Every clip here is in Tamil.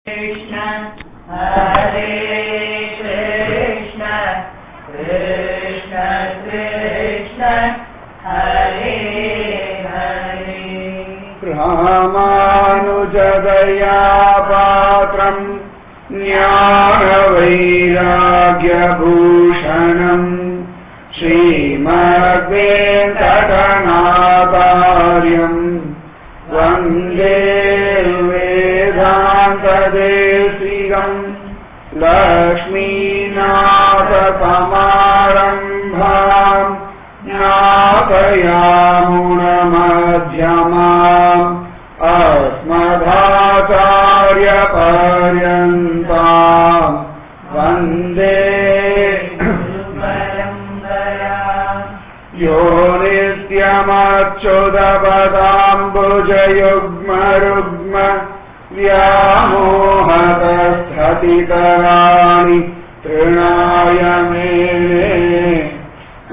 Krishna Hare Krishna Krishna Krishna Hare Hare Ramanujadaya Patram Jnana Vairagya Bhushanam Srimad Venkatanathāryam Vande Vedāntadesīgam Lakshmīnāthasamaramбhaṃ Jnātayāmunamadhyamāṃ Asmadhācāryaparyantāṃ Vande Yo nityamacchudapadaṁbujayugma vyamohatasthatitārāni trināya mene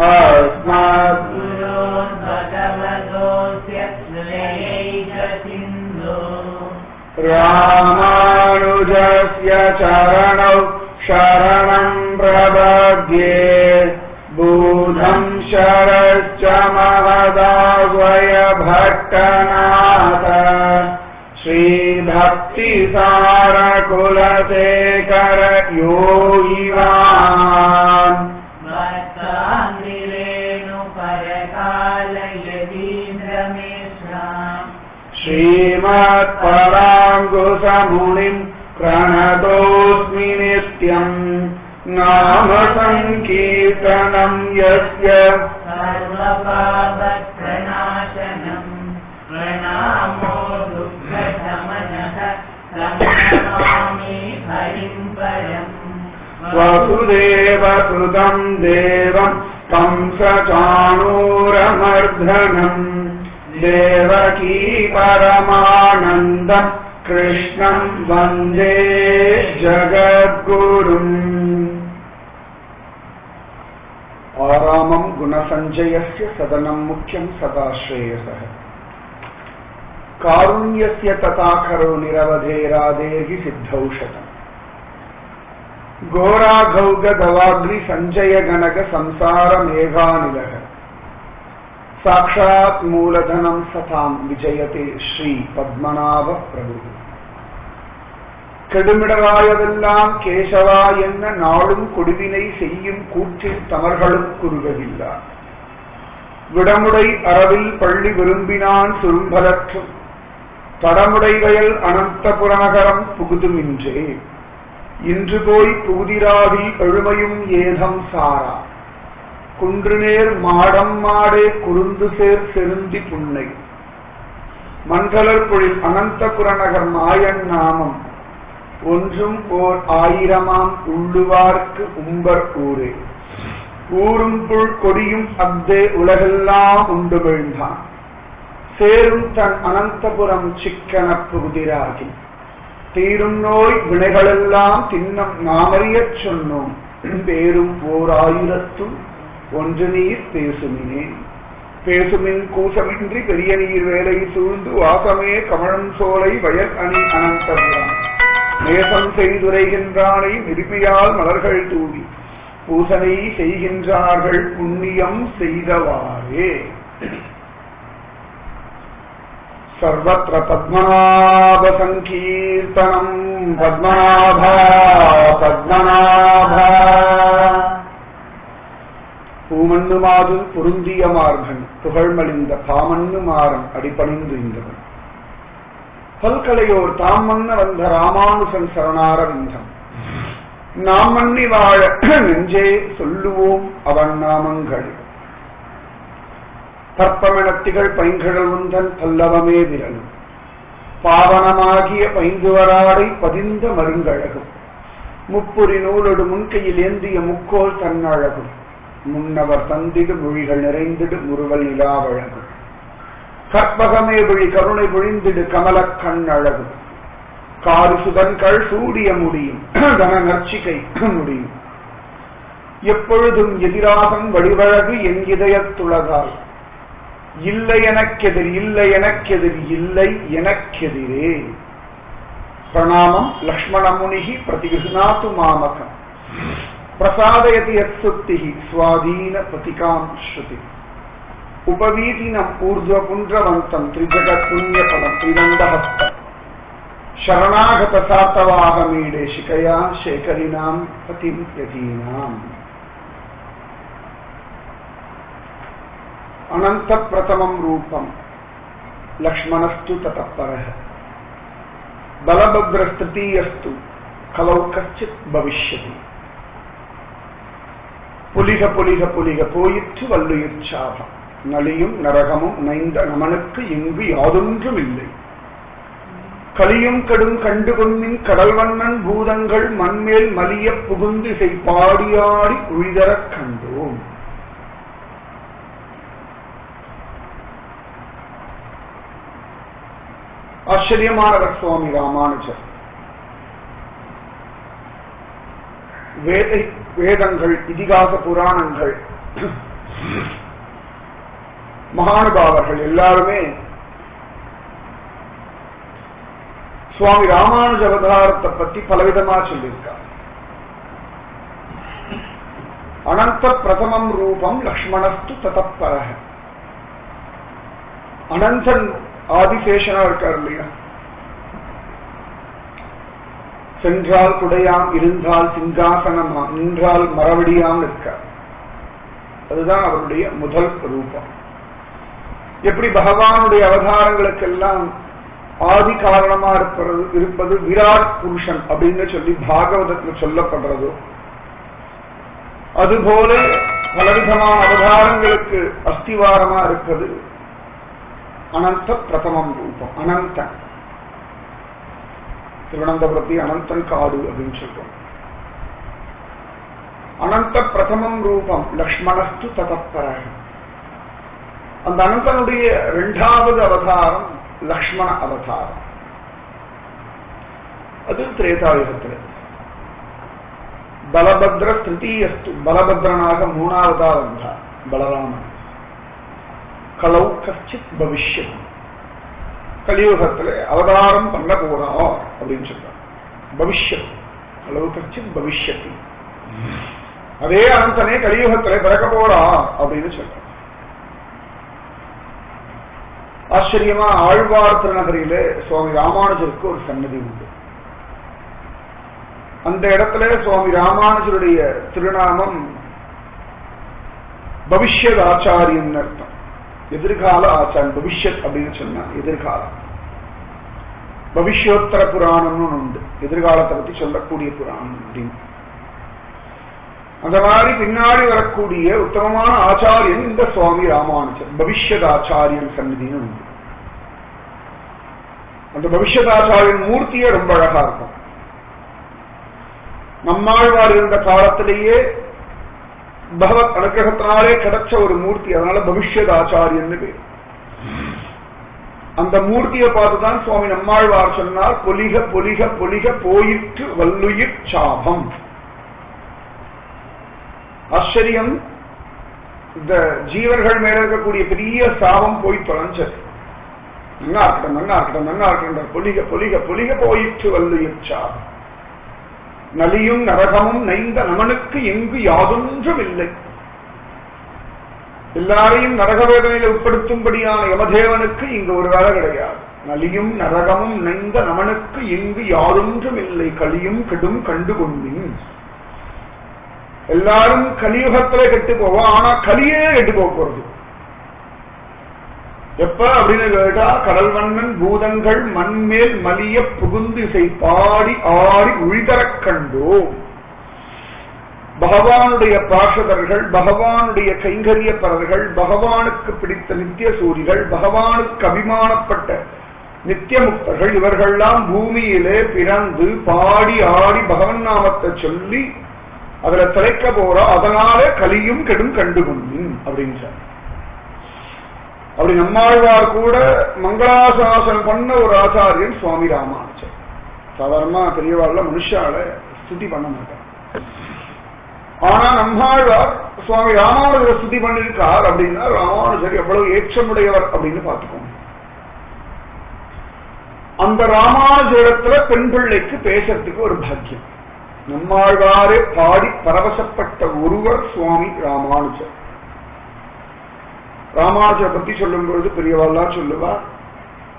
asmadguron bhagavadosya nilayaica sindho Ramanujasya charanau sharanam prabhadye Budham sharascha mahadavaya bhattanatha Shri Bhakti Sara Kulasekara Yogivan Bhattandirenu Parakala Yadindra Mishram Srimad Parangusamunim Pranatosmi Nityam Nama Sankirtanam Yasya Sarvapāpakkranāshanam Pranamo Dukkhasamanaha Pranamāmi Harim Param Vasudeva Sudam Devam Kamsacānūramardhanam Devaki Paramanandam Krishnam Vande Jagadgurum आरामं गुणसञ्जयस्य सदनं मुख्यं सदा श्रेयसः कारुण्यस्य तथाकरो निरवधेरादेर्हि सिद्धौषधम् घोराघौगदवाग्नि सञ्जय गणक संसार मेघानिलः साक्षात् मूलधनं सतां विजयते श्री पद्मनाभ प्रभु கெடுமிடராயதெல்லாம் கேசவா என்ன நாளும் கொடுவினை செய்யும் கூற்றில் தமர்களும் குறுகவில்லார் விடமுடை அறவில் பள்ளி விரும்பினான் சுரும்பலற்றும் தடமுடை வயல் அனந்தபுரநகரம் புகுதுமின்றே இன்று போய் புகுதிராவி எழுமையும் ஏதம் சாரா குன்றுநேர் மாடம் மாடே குறுந்து சேர் செருந்தி புன்னை மண்டலர் பொழில் அனந்தபுரநகர் மாயன் நாமம் ஒன்றும் ஓர் ஆயிரமாம் உள்ளுவார்க்கு உம்பர் ஊரே ஊரும் புல் கொடியும் அப்தே உலகெல்லாம் உண்டு விழுந்தான் சேரும் தன் அனந்தபுரம் சிக்கன புகுதிராகி தீரும் நோய் வினைகளெல்லாம் தின்னம் நாமறியச் சொன்னோம் பேரும் ஓர் ஆயிரத்தும் ஒன்று நீர் பேசுமினே பேசுமின் கூசமின்றி பெரிய நீர் வேலை சூழ்ந்து வாசமே கமழம் சோலை வயல் அணி அனந்தபுரம் நேசம் செய்துரைகின்றானை நிருபியால் மலர்கள் தூவி பூசனை செய்கின்றார்கள் புண்ணியம் செய்தவாறே சர்வத்ர பத்மநாப சங்கீர்த்தனம் பத்மநாபா பத்மநாபா பூமண்ணு மாது பொருந்திய மார்பன் புகழ்மலிந்த பாமண்ணு மாறன் அடிபணிந்து இந்தவன் பல்கலையோர் தாம் மன்ன வந்த ராமானுசன் சரணாரவிந்தம் நாம் மன்னி வாழ நெஞ்சே சொல்லுவோம் அவன் நாமங்கள் பற்பமெனத்திகள் பைங்கடல் உந்தன் பல்லவமே விரலும் பாவனமாகிய பைந்துவராடை பதிந்த மருங்கழகும் முப்புரி நூலோடு முன்கையில் ஏந்திய முக்கோல் தன்னழகும் முன்னவர் தந்திடு மொழிகள் நிறைந்திடு முறுவல் நிலாவழகும் கற்பகமே விழி கருணை பொழிந்திடு கமல கண் அழகு காரு சுதன்கள் சூடிய முடியும் தன நர்ச்சிகை முடியும் எப்பொழுதும் எதிராகும் வடிவழகு என் இதயத்துளதால் இல்லை எனக்கெதிர் இல்லை எனக்கெதிர் இல்லை எனக்கெதிரே பிரணாமம் லக்ஷ்மணமுனிஹி பிரதிகிருஹ்ணாது மாமகம் பிரசாதயதி யத் சுக்திஹி ஸ்வாதீன பிரதிகாம் ஸ்ருதி உபவீதினம் ஊர்ಧ್ವபுன்றவந்தம் த்ரிஜகத் புண்ணியபதம் த்ரிதண்டஹஸ்தம் शरणागत सातवाहमीडे शिकया शेखरिणां पतिं यतीनाम् अनंत प्रथमं रूपं लक्ष्मणस्तु ततः परः बलभद्रस्तृतीयस्तु कलौ कश्चित् भविष्यति पुलिह पुलिह पुलिह போயிற்று வல்லுயிர்ச்சாபம் நலியும் நரகமும் நைந்த நமனுக்கு இங்கு யாதொன்றும் இல்லை கலியும் கடும் கண்டுகொன்மின் கடல்வண்ணன் பூதங்கள் மண்மேல் மலிய புகுந்து இசை பாடியாடி உழிதரக் கண்டோம். ஆச்சரியமானவர் சுவாமி ராமானுஜர். வேதங்கள், இதிகாச புராணங்கள், மகானுபாவர்கள் எல்லாருமே சுவாமி ராமானுஜ அவதாரத்தை பத்தி பலவிதமா சொல்லியிருக்கார். அனந்த பிரதமம் ரூபம் லக்ஷ்மணஸ்து ததப்பரஹ. அனந்தன் ஆதிசேஷனா இருக்கார் இல்லையா? சென்றால் குடையாம், இருந்தால் சிங்காசனமாம், நின்றால் மரவடியாம் இருக்கார். அதுதான் அவருடைய முதல் ரூபம். எப்படி பகவானுடைய அவதாரங்களுக்கெல்லாம் ஆதி காரணமா இருப்பது விராட் புருஷன் அப்படின்னு சொல்லி பாகவதத்தில் சொல்லப்படுறதோ, அதுபோல பலவிதமான அவதாரங்களுக்கு அஸ்திவாரமா இருப்பது அனந்த பிரதமம் ரூபம். அனந்தன், திருவனந்தபுரத்தி அனந்தன் காடு அப்படின்னு சொல்றோம். அனந்த பிரதமம் ரூபம் லக்ஷ்மணஸ்து ததப்பரஹ. அந்த அனந்தனுடைய இரண்டாவது அவதாரம் லக்ஷ்மண அவதாரம். அது திரேதாயுகத்தில். பலபத்ர திருத்தீயஸ்து, பலபத்ரனாக மூணாவதா வந்தார் பலராமன். கலௌ கச்சித் பவிஷ்யத், கலியுகத்தில் அவதாரம் பண்ண போறார் அப்படின்னு சொல்றார். பவிஷ்யத், கலௌ கச்சித் பவிஷ்யத். அதே அனந்தனே கலியுகத்தில் பிறக்க போறார் அப்படின்னு சொல்றார். ஆச்சரியமா ஆழ்வார் திருநகரிலே சுவாமி ராமானுஜருக்கு ஒரு சன்னதி உண்டு. அந்த இடத்துல சுவாமி ராமானுஜருடைய திருநாமம் பவிஷ்யத் ஆச்சாரியன் அர்த்தம். எதிர்கால ஆச்சாரியன். பவிஷ்யத் அப்படின்னு சொன்னா எதிர்காலம். பவிஷ்யோத்தர புராணம்னு உண்டு, எதிர்காலத்தை பத்தி சொல்லக்கூடிய புராணம் அப்படின்னு. அந்த மாதிரி பின்னாடி வரக்கூடிய உத்தமமான ஆச்சாரியன் இந்த சுவாமி ராமானுஜர். பவிஷ்யத் ஆச்சாரியன் சன்னதின்னு உண்டு. அந்த பவிஷ்யத் ஆச்சாரியன் மூர்த்தியே ரொம்ப அழகா இருக்கும். நம்மாழ்வார் இருந்த காலத்திலேயே பகவத் அனுகிரகத்தினாலே கிடைச்ச ஒரு மூர்த்தி, அதனால பவிஷ்யத் ஆச்சாரியன்னு பேர். அந்த மூர்த்தியை பார்த்துதான் சுவாமி நம்மாழ்வார் சொன்னார், பொலிக பொலிக பொலிக போயிற்று வல்லுயிர் சாபம். ஆச்சரியம், இந்த ஜீவர்கள் மேல இருக்கக்கூடிய பெரிய சாபம் போய் தொலைஞ்சது. நன்னா இருக்கட்டும், நன்னா இருக்கட்டும், நன்னா இருக்கட்டும். பொலிக பொலிக பொலிக போயிற்று வல்லுயிர் சாபம். நலியும் நரகமும் நைந்த நமனுக்கு எங்கு யாதொன்றும் இல்லை. எல்லாரையும் நரக வேதனையில் உட்படுத்தும்படியான யமதேவனுக்கு இங்கு ஒரு வேலை கிடையாது. நலியும் நரகமும் நைந்த நமனுக்கு எங்கு யாதொன்றும் இல்லை. கலியும் கெடும் கண்டு கொண்டின். எல்லாரும் கலியுகத்திலே கெட்டு போவோம், ஆனா கலியே கெட்டு போறது எப்ப அப்படின்னு கேட்டா, கடல் வண்ணன் பூதங்கள் மண்மேல் மலிய புகுந்து இசை பாடி ஆடி உழிதரக் கண்டோம். பகவானுடைய பாஷதர்கள், பகவானுடைய கைங்கரியப்பரர்கள், பகவானுக்கு பிடித்த நித்திய சூரிகள், பகவானுக்கு அபிமானப்பட்ட நித்தியமுக்தர்கள், இவர்கள்லாம் பூமியிலே பிறந்து பாடி ஆடி பகவன் நாமத்தை சொல்லி அதுல திளைக்க போற. அதனால கலியும் கெடும் கண்டுகொண்டின் அப்படின்னு சொன்ன. அப்படி நம்மாழ்வார் கூட மங்களாசாசனம் பண்ண ஒரு ஆச்சாரியன் சுவாமி ராமானுஜர். சாதாரணமா பெரியவாழ்ல மனுஷால ஸ்துதி பண்ண மாட்டார். ஆனா நம்மாழ்வார் சுவாமி ராமானுஜரை ஸ்துதி பண்ணிருக்கார் அப்படின்னா ராமானுஜர் எவ்வளவு ஏற்றமுடையவர் அப்படின்னு பார்த்துக்கோங்க. அந்த ராமானுஜரிடத்துல பெண் பிள்ளைக்கு பேசுறதுக்கு ஒரு பாக்கியம். நம்மாழ்வாரே பாடி பரவசப்பட்ட ஒருவர் சுவாமி ராமானுஜர். ராமானுஜரை பத்தி சொல்லும் பொழுது பெரியவாள்லாம் சொல்லுவா,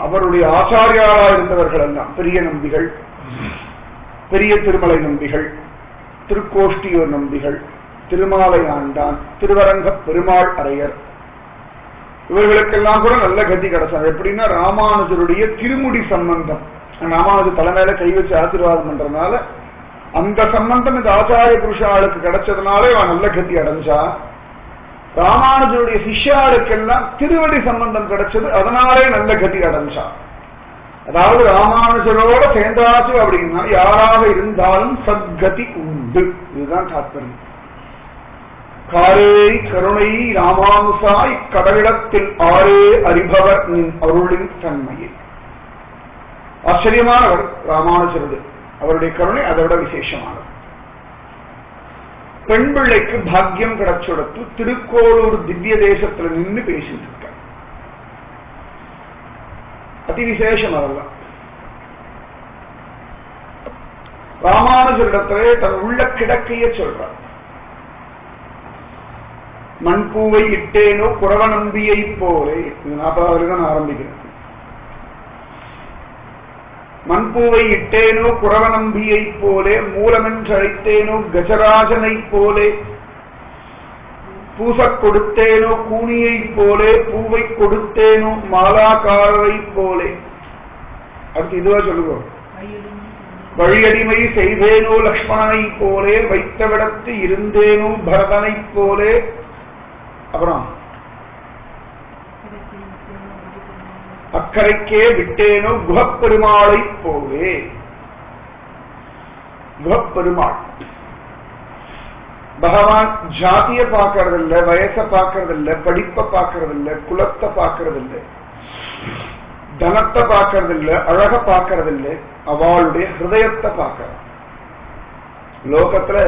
அவருடைய ஆச்சாரியாரா இருந்தவர்கள் எல்லாம் பெரிய நம்பிகள், பெரிய திருமலை நம்பிகள், திருக்கோஷ்டியூர் நம்பிகள், திருமாலை ஆண்டான், திருவரங்க பெருமாள் அரையர், இவர்களுக்கெல்லாம் கூட நல்ல கதி கிடைச்சாங்க. எப்படின்னா ராமானுஜருடைய திருமுடி சம்பந்தம், ராமானுஜர் தலைமையில கை வச்சு ஆசீர்வாதம் பண்றதுனால அந்த சம்பந்தம் இந்த ஆச்சாரிய புருஷாளுக்கு கிடைச்சதுனால இவன் நல்ல கதி அடைஞ்சா. ராமானுஜருடைய சிஷ்யாளுக்கெல்லாம் திருவடி சம்பந்தம் கிடைச்சது, அதனாலே நல்ல கதி அடைஞ்சா. அதாவது ராமானுஜரோட சேர்ந்தாச்சு அப்படின்னா யாராக இருந்தாலும் சத்கதி உண்டு. இதுதான் தாத்பரியம். காரே கருணை ராமானுசாய் கடவிடத்தில் ஆரே அறிபவர் நின் அருளின் தன்மையை. ஆச்சரியமானவர் ராமானுஜருது, அவருடைய கருணை அதை விட விசேஷமானது. பெண் பிள்ளைக்கு பாக்கியம் கிடைச்சொடுத்து திருக்கோளூர் திவ்ய தேசத்துல நின்று பேசிட்டு இருக்க, அதி விசேஷம். அதெல்லாம் ராமானுஜரிடத்திலே தன் உள்ள கிடக்கைய சொல்றார். மண்பூவை இட்டேனோ குறவ நம்பியை போலே, இது 40வது தான் ஆரம்பிக்கிறேன். மண்பூவை இட்டேனோ குறவ நம்பியை போலே, மூலமென்று அழைத்தேனோ கஜராஜனை போலே, பூசக் கொடுத்தேனோ கூனியை போலே, பூவை கொடுத்தேனோ மாலாக்காரரை போலே. அடுத்து இதுவா சொல்லுவோம். வழியடிமை செய்தேனோ லக்ஷ்மணனை போலே, வைத்தவிடத்து இருந்தேனோ பரதனை போலே. அப்புறம் அக்கறைக்கே விட்டேனோ குஹப்பெருமாளை போலே. குஹப்பெருமாள் பகவான் ஜாதிய பார்க்கறதில்ல, வயசை பார்க்கறதில்ல, படிப்பை பார்க்கறதில்ல, குலத்தை பார்க்கறதில்ல, தனத்தை பார்க்கறதில்ல, அழக பார்க்கறதில்ல, அவளுடைய ஹிருதயத்தை பார்க்கற. லோகத்துல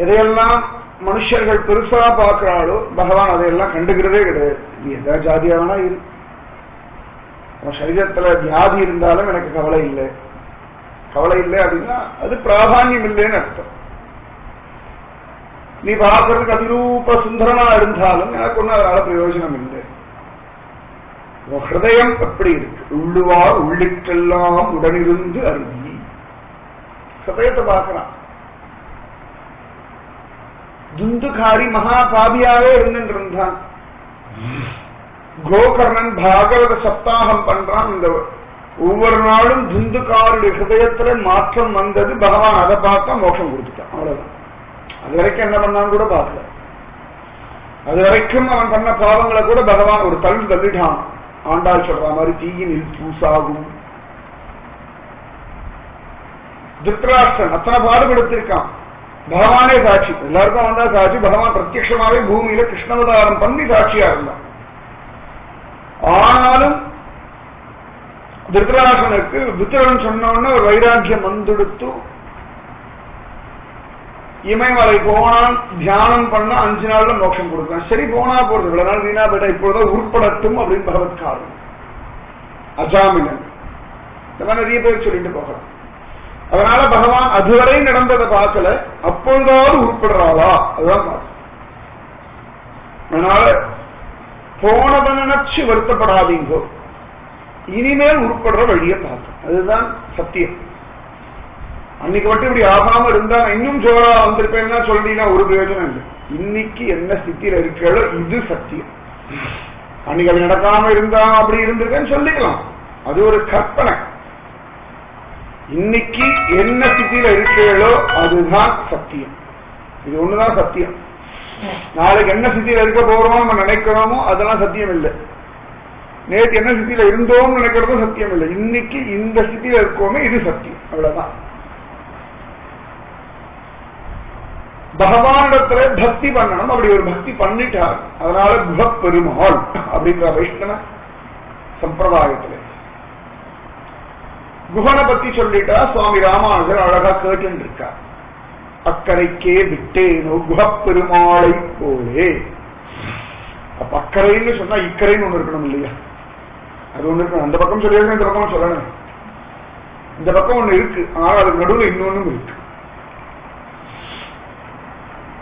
எதையெல்லாம் மனுஷர்கள் பெருசா பார்க்கிறாளோ பகவான் அதையெல்லாம் கண்டுக்கிறதே கிடையாது. நீ எதா ஜாதியானா இரு, உன் சரீரத்துல வியாதி இருந்தாலும் எனக்கு கவலை இல்லை. கவலை இல்லை அப்படின்னா அது பிராதானியம் இல்லைன்னு அர்த்தம். நீ பார்க்கறதுக்கு அதிரூப சுந்தரனா இருந்தாலும் எனக்கு ஒன்னும் அதனால பிரயோஜனம் இல்லை. உன் ஹிருதயம் எப்படி இருக்கு? உள்ளுவார் உள்ளிட்டெல்லாம் உடனிருந்து அருவி. ஹிருதயத்தை பார்க்கிறான். துந்துகாரி மகா பாபியாவே இருந்துருந்தான். கோகர்ணன் பாகவத சப்தாகம் பண்றான். இந்த ஒவ்வொரு நாளும் துந்துகாருடைய ஹிருதயத்துல மாற்றம் வந்தது. பகவான் அதை பார்த்தா மோட்சம் கொடுத்துட்டான். அவ்வளவுதான். அது வரைக்கும் என்ன பண்ணான்னு கூட பார்க்கல. அது வரைக்கும் அவன் பண்ண பாவங்களை கூட பகவான் ஒரு தள்ளு தள்ளிட்டான். ஆண்டாள் சொல்ற மாதிரி தீயினில் பூசாகும். திருத்தராஷ்டிரன் அத்தனை பாடுபடுத்திருக்கான். பகவானே சாட்சி, எல்லாருக்கும் வந்தா சாட்சி. பகவான் பிரத்யட்சமாவே பூமியில கிருஷ்ணவதாரம் பண்ணி சாட்சியா இருந்தான். ஆனாலும் திருத்தராஷ்டிரனுக்கு புத்திரன் சொன்னோன்னு ஒரு வைராக்கியம் வந்துடுத்து. இமயமலை போனான், தியானம் பண்ண 5 நாள்ல மோட்சம் கொடுத்தான். சரி போனா போறது, இவ்வளவு நாள் வீணா போயிட்டா, இப்போதான் உட்படட்டும் அப்படின்னு பகவத்காரன் அஜாமினன் இந்த மாதிரி நிறைய பேர் சொல்லிட்டு போகலாம். அதனால பகவான் அதுவரை நடந்ததை பார்க்கல, அப்பொழுதாவது உட்படுறாளா அதுதான் பார்க்க. அதனால போனதை நினைச்சு வருத்தப்படாதீங்கோ, இனிமேல் உட்படுற வழியை பார்க்க. அதுதான் சத்தியம். அன்னைக்கு மட்டும் இப்படி ஆகாம இருந்தா இன்னும் ஜோரா வந்திருப்பேன்னா சொல்றீங்கன்னா ஒரு பிரயோஜனம் இல்லை. இன்னைக்கு என்ன ஸ்திதியில இருக்கிறதோ இது சத்தியம். அன்னைக்கு அது நடக்காம இருந்தா அப்படி இருந்திருக்கேன்னு சொல்லிக்கலாம், அது ஒரு கற்பனை. இன்னைக்கு என்ன ஸ்திதியில இருக்கிறதோ அதுதான் சத்தியம். இது ஒண்ணுதான் சத்தியம். நாளைக்கு என்ன ஸ்திதியில இருக்க போறோம் நம்ம நினைக்கிறோமோ அதெல்லாம் சத்தியம் இல்லை. நேற்று என்ன ஸ்திதியில இருந்தோம் நினைக்கிறதும் சத்தியம் இல்லை. இன்னைக்கு இந்த ஸ்திதியில இருக்கோமே இது சத்தியம். அவ்வளவுதான். பகவானிடத்துல பக்தி பண்ணணும். அப்படி ஒரு பக்தி பண்ணிட்டார். அதனால குஹப்பெருமாள் அப்படிங்கிற வைஷ்ணவ சம்பிரதாயத்துல குஹனை பத்தி சொல்லிட்டா சுவாமி ராமானுஜர் அழகா கேட்டு இருக்கார். அக்கறைக்கே விட்டேனோ குஹப்பெருமாளை போலே. அப்ப அக்கறைன்னு சொன்னா இக்கரைன்னு ஒண்ணு இருக்கணும் இல்லையா? அது ஒண்ணு இருக்கு. அந்த பக்கம் சொல்லியிருக்கேன், இந்த பக்கம் சொல்லணும். இந்த பக்கம் ஒண்ணு இருக்கு, ஆனால் அதுக்கு நடுவில் இன்னொன்னும் இருக்கு.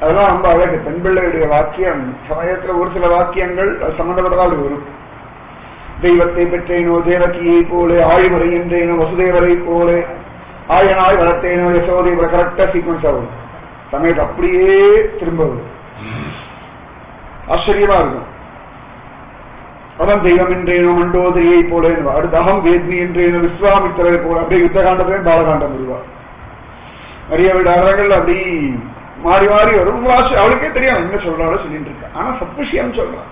அதெல்லாம் ரொம்ப அழகு. பெண் பிள்ளையுடைய வாக்கியம் சமயத்துல ஒரு சில வாக்கியங்கள் சம்பந்தப்பட்டதாக வரும். தெய்வத்தை பெற்றேனோ தேவகியை போலே, ஆழிமுறை என்றேனோ வசுதேவரை போலே, ஆயனாய் வளர்த்தேனோ யசோதேவரை, கரெக்டா சீக்வன்ஸ் ஆகும். சமயத்தை அப்படியே திரும்ப வரும். ஆச்சரியமா இருக்கும். அவன் தெய்வம் என்றேனோ மண்டோதரியை போல, அடுத்த அகம் வேத்மி என்றேனோ விஸ்வாமித்திரரை போல, அப்படியே யுத்த காண்டத்திலே பாலகாண்டம் வருவா. நிறைய விடாரங்கள் அப்படி மாறி மாறி வரும். அவளுக்கே தெரியும் என்ன சொல்றாலும் சொல்லிட்டு இருக்க. ஆனா சத்விஷயம் சொல்றான்.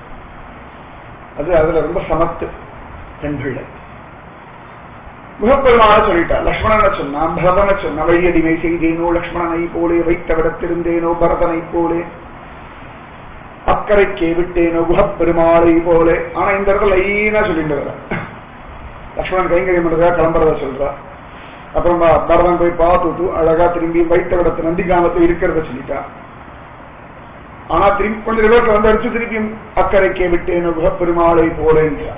அது அதுல ரொம்ப சமத்து பெண்கள். முகப்பெருமான சொல்லிட்டா. லக்ஷ்மணனை சொன்னா, பரதனை சொன்னா, வழியடிமை செய்தேனோ லக்ஷ்மணனை போலே, வைத்த விடத்திருந்தேனோ பரதனை போலே, அக்கறைக்கே விட்டேனோ குஹப்பெருமாளை போலே. ஆனா இந்த இடத்துல லைனா சொல்லிட்டு வர. லக்ஷ்மணன் கைங்கரியம் பண்றதா கிளம்புறத சொல்றா. அப்புறம் பரதன் போய் பார்த்துட்டு அழகா திரும்பி வைத்த விடத்து நந்திகாமத்தை இருக்கிறத சொல்லிட்டா. ஆனா திரும்பி கொஞ்சம் ரிவர்ஸ்ல வந்து அடிச்சு திரும்பியும் அக்கறைக்கே விட்டேனோ குஹப்பெருமாளை போலேன்றா.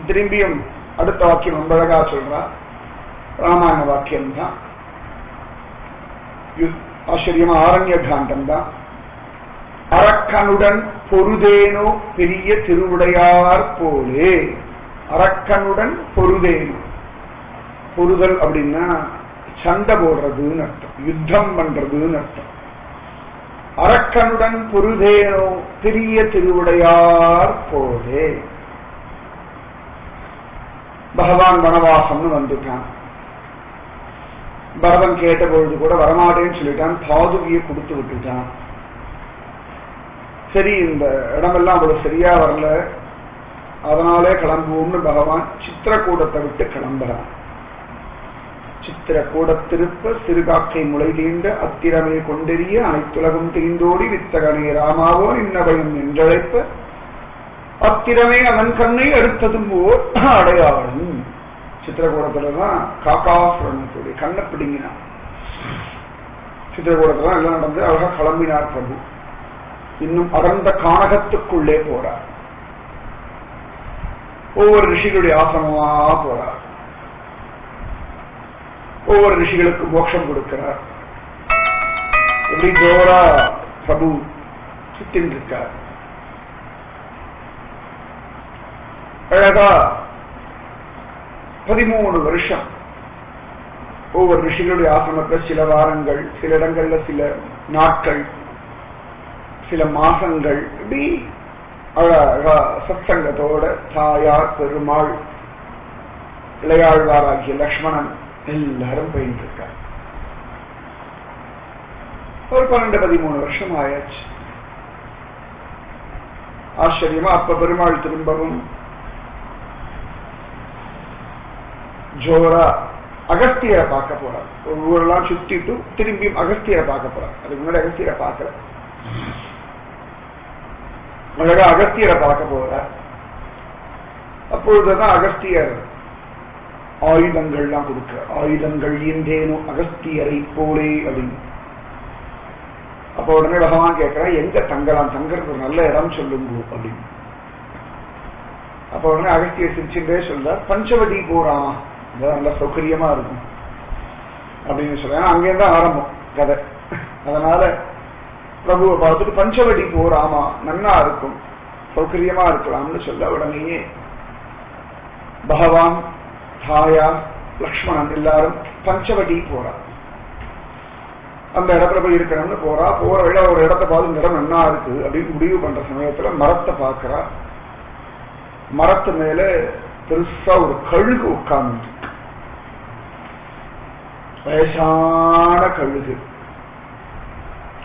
திரும்பியும் அடுத்த வாக்கியம் ரொம்ப அழகா சொல்றா. ராமாயண வாக்கியம் தான். ஆச்சரியமா ஆரண்ய காண்டம் தான். அரக்கனுடன் பொருதேனோ பெரிய திருவுடையார் போலே. அரக்கனுடன் பொருதேனோ, பொருதல் அப்படின்னா சண்டை போடுறதுன்னு அர்த்தம், யுத்தம் பண்றதுன்னு அர்த்தம். அரக்கனுடன் பொருதேனோ பெரிய திருவுடையார் போலே. பகவான் வனவாசம்னு வந்துட்டான். பரதன் கேட்ட பொழுது கூட வரமாட்டேன்னு சொல்லிட்டான். பாதுகையை கொடுத்து விட்டுட்டான். சரி, இந்த இடமெல்லாம் அவ்வளவு சரியா வரல, அதனாலே கிளம்புவோம்னு பகவான் சித்திரக்கூடத்தை விட்டு கிளம்புறான். சித்திரக்கூடத்திருப்ப சிறுகாக்கை முளை தீண்ட அத்திரமே கொண்டெறிய அனைத்துலகம் தீண்டோடி வித்தகனே ராமாவோ இன்னபயம் என்றழைப்ப அத்திரமே அவன் கண்ணை அடுத்ததும் ஓர் அடையாளம். சித்திரக்கூடத்துலதான் காக்காசுரனுடைய கண்ணை பிடிங்கினான். சித்திரக்கூடத்துலாம் எல்லாம் நடந்து அழகா கிளம்பினார் பிரபு. இன்னும் அடர்ந்த கானகத்துக்குள்ளே போறார். ஒவ்வொரு ரிஷிகளுடைய ஆசிரமமா போறார். ஒவ்வொரு ரிஷிகளுக்கு மோட்சம் கொடுக்கிறார். இப்படி ஜோரா பிரபு சுத்தின் இருக்கார். அழகா 13 வருஷம் ஒவ்வொரு ரிஷிகளுடைய ஆசிரமத்தில் சில வாரங்கள், சில இடங்கள்ல சில நாட்கள், சில மாசங்கள், இப்படி அழகா சத்சங்கத்தோட தாயார் பெருமாள் இளையாழ்வாராகிய லக்ஷ்மணன் எல்லாரும் போயிட்டு இருக்கார். ஒரு 12-13 வருஷம் ஆயாச்சு. ஆச்சரியமா அப்ப பெருமாள் திரும்பவும் ஜோரா அகஸ்தியரை பார்க்க போறார். ஒவ்வொருலாம் சுத்திட்டு திரும்பியும் அகஸ்தியரை பார்க்க போறார். அதுக்கு முன்னாடி அகஸ்தியரை பார்க்கல, அழகா அகஸ்தியரை பார்க்க போறார். அப்பொழுதுதான் அகஸ்தியர் ஆயுதங்கள்லாம் கொடுக்கிறார். ஆயுதங்கள் என்றேனும் அகஸ்தியரை போலே அப்படின்னு. அப்ப உடனே பகவான் கேட்கிறான், எங்க தங்கலாம், தங்கறதுக்கு ஒரு நல்ல இடம் சொல்லுங்க அப்படின்னு. அப்ப உடனே அகஸ்தியர் சிரிச்சுட்டே சொல்றார், பஞ்சவடி போறாமா, நல்ல சௌகரியமா இருக்கும் அப்படின்னு சொல்றேன். அங்கேருந்தான் ஆரம்பம் கதை. அதனால பிரபுவை பார்த்துட்டு பஞ்சவடி போறாமா, நன்னா இருக்கும், சௌகரியமா இருக்கலாம்னு சொல்ல உடனேயே பகவான், தாயார், லக்ஷ்மணன் எல்லாரும் பஞ்சவடி போறார். அந்த இடத்துல போய் இருக்கணும்னு போறா. போற வழியில ஒரு இடத்த பார்த்து இந்த இடம் நன்னா இருக்கு அப்படின்னு முடிவு பண்ற சமயத்துல மரத்தை பார்க்கிறா. மரத்து மேல பெருசா ஒரு கழுகு உட்கார்ந்து, வயசான கழுகு.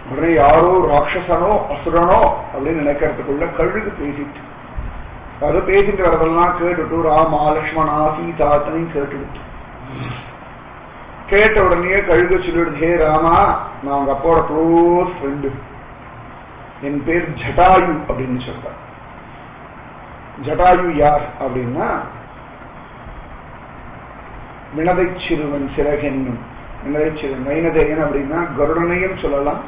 உடனே யாரோ ராட்சசனோ அசுரனோ அப்படின்னு நினைக்கிறதுக்குள்ள கழுகு பேசிட்டு, அது பேசிட்டு வரதெல்லாம் கேட்டுட்டு ராமா லக்ஷ்மணா சீதாத்தனையும் கேட்டுடுச்சு. கேட்ட உடனே கழுகு சொல்லிடுது, ஹே ராமா, நான் உங்க அப்பாவோட க்ளோஸ் ஃப்ரெண்டு, என் பேர் ஜட்டாயு அப்படின்னு சொல்ற. ஜட்டாயு யார் அப்படின்னா வினதை சிறுவன் சிறகென்னும். வினதை சிறுவன் வைனதேயன் அப்படின்னா கருடனையும் சொல்லலாம்,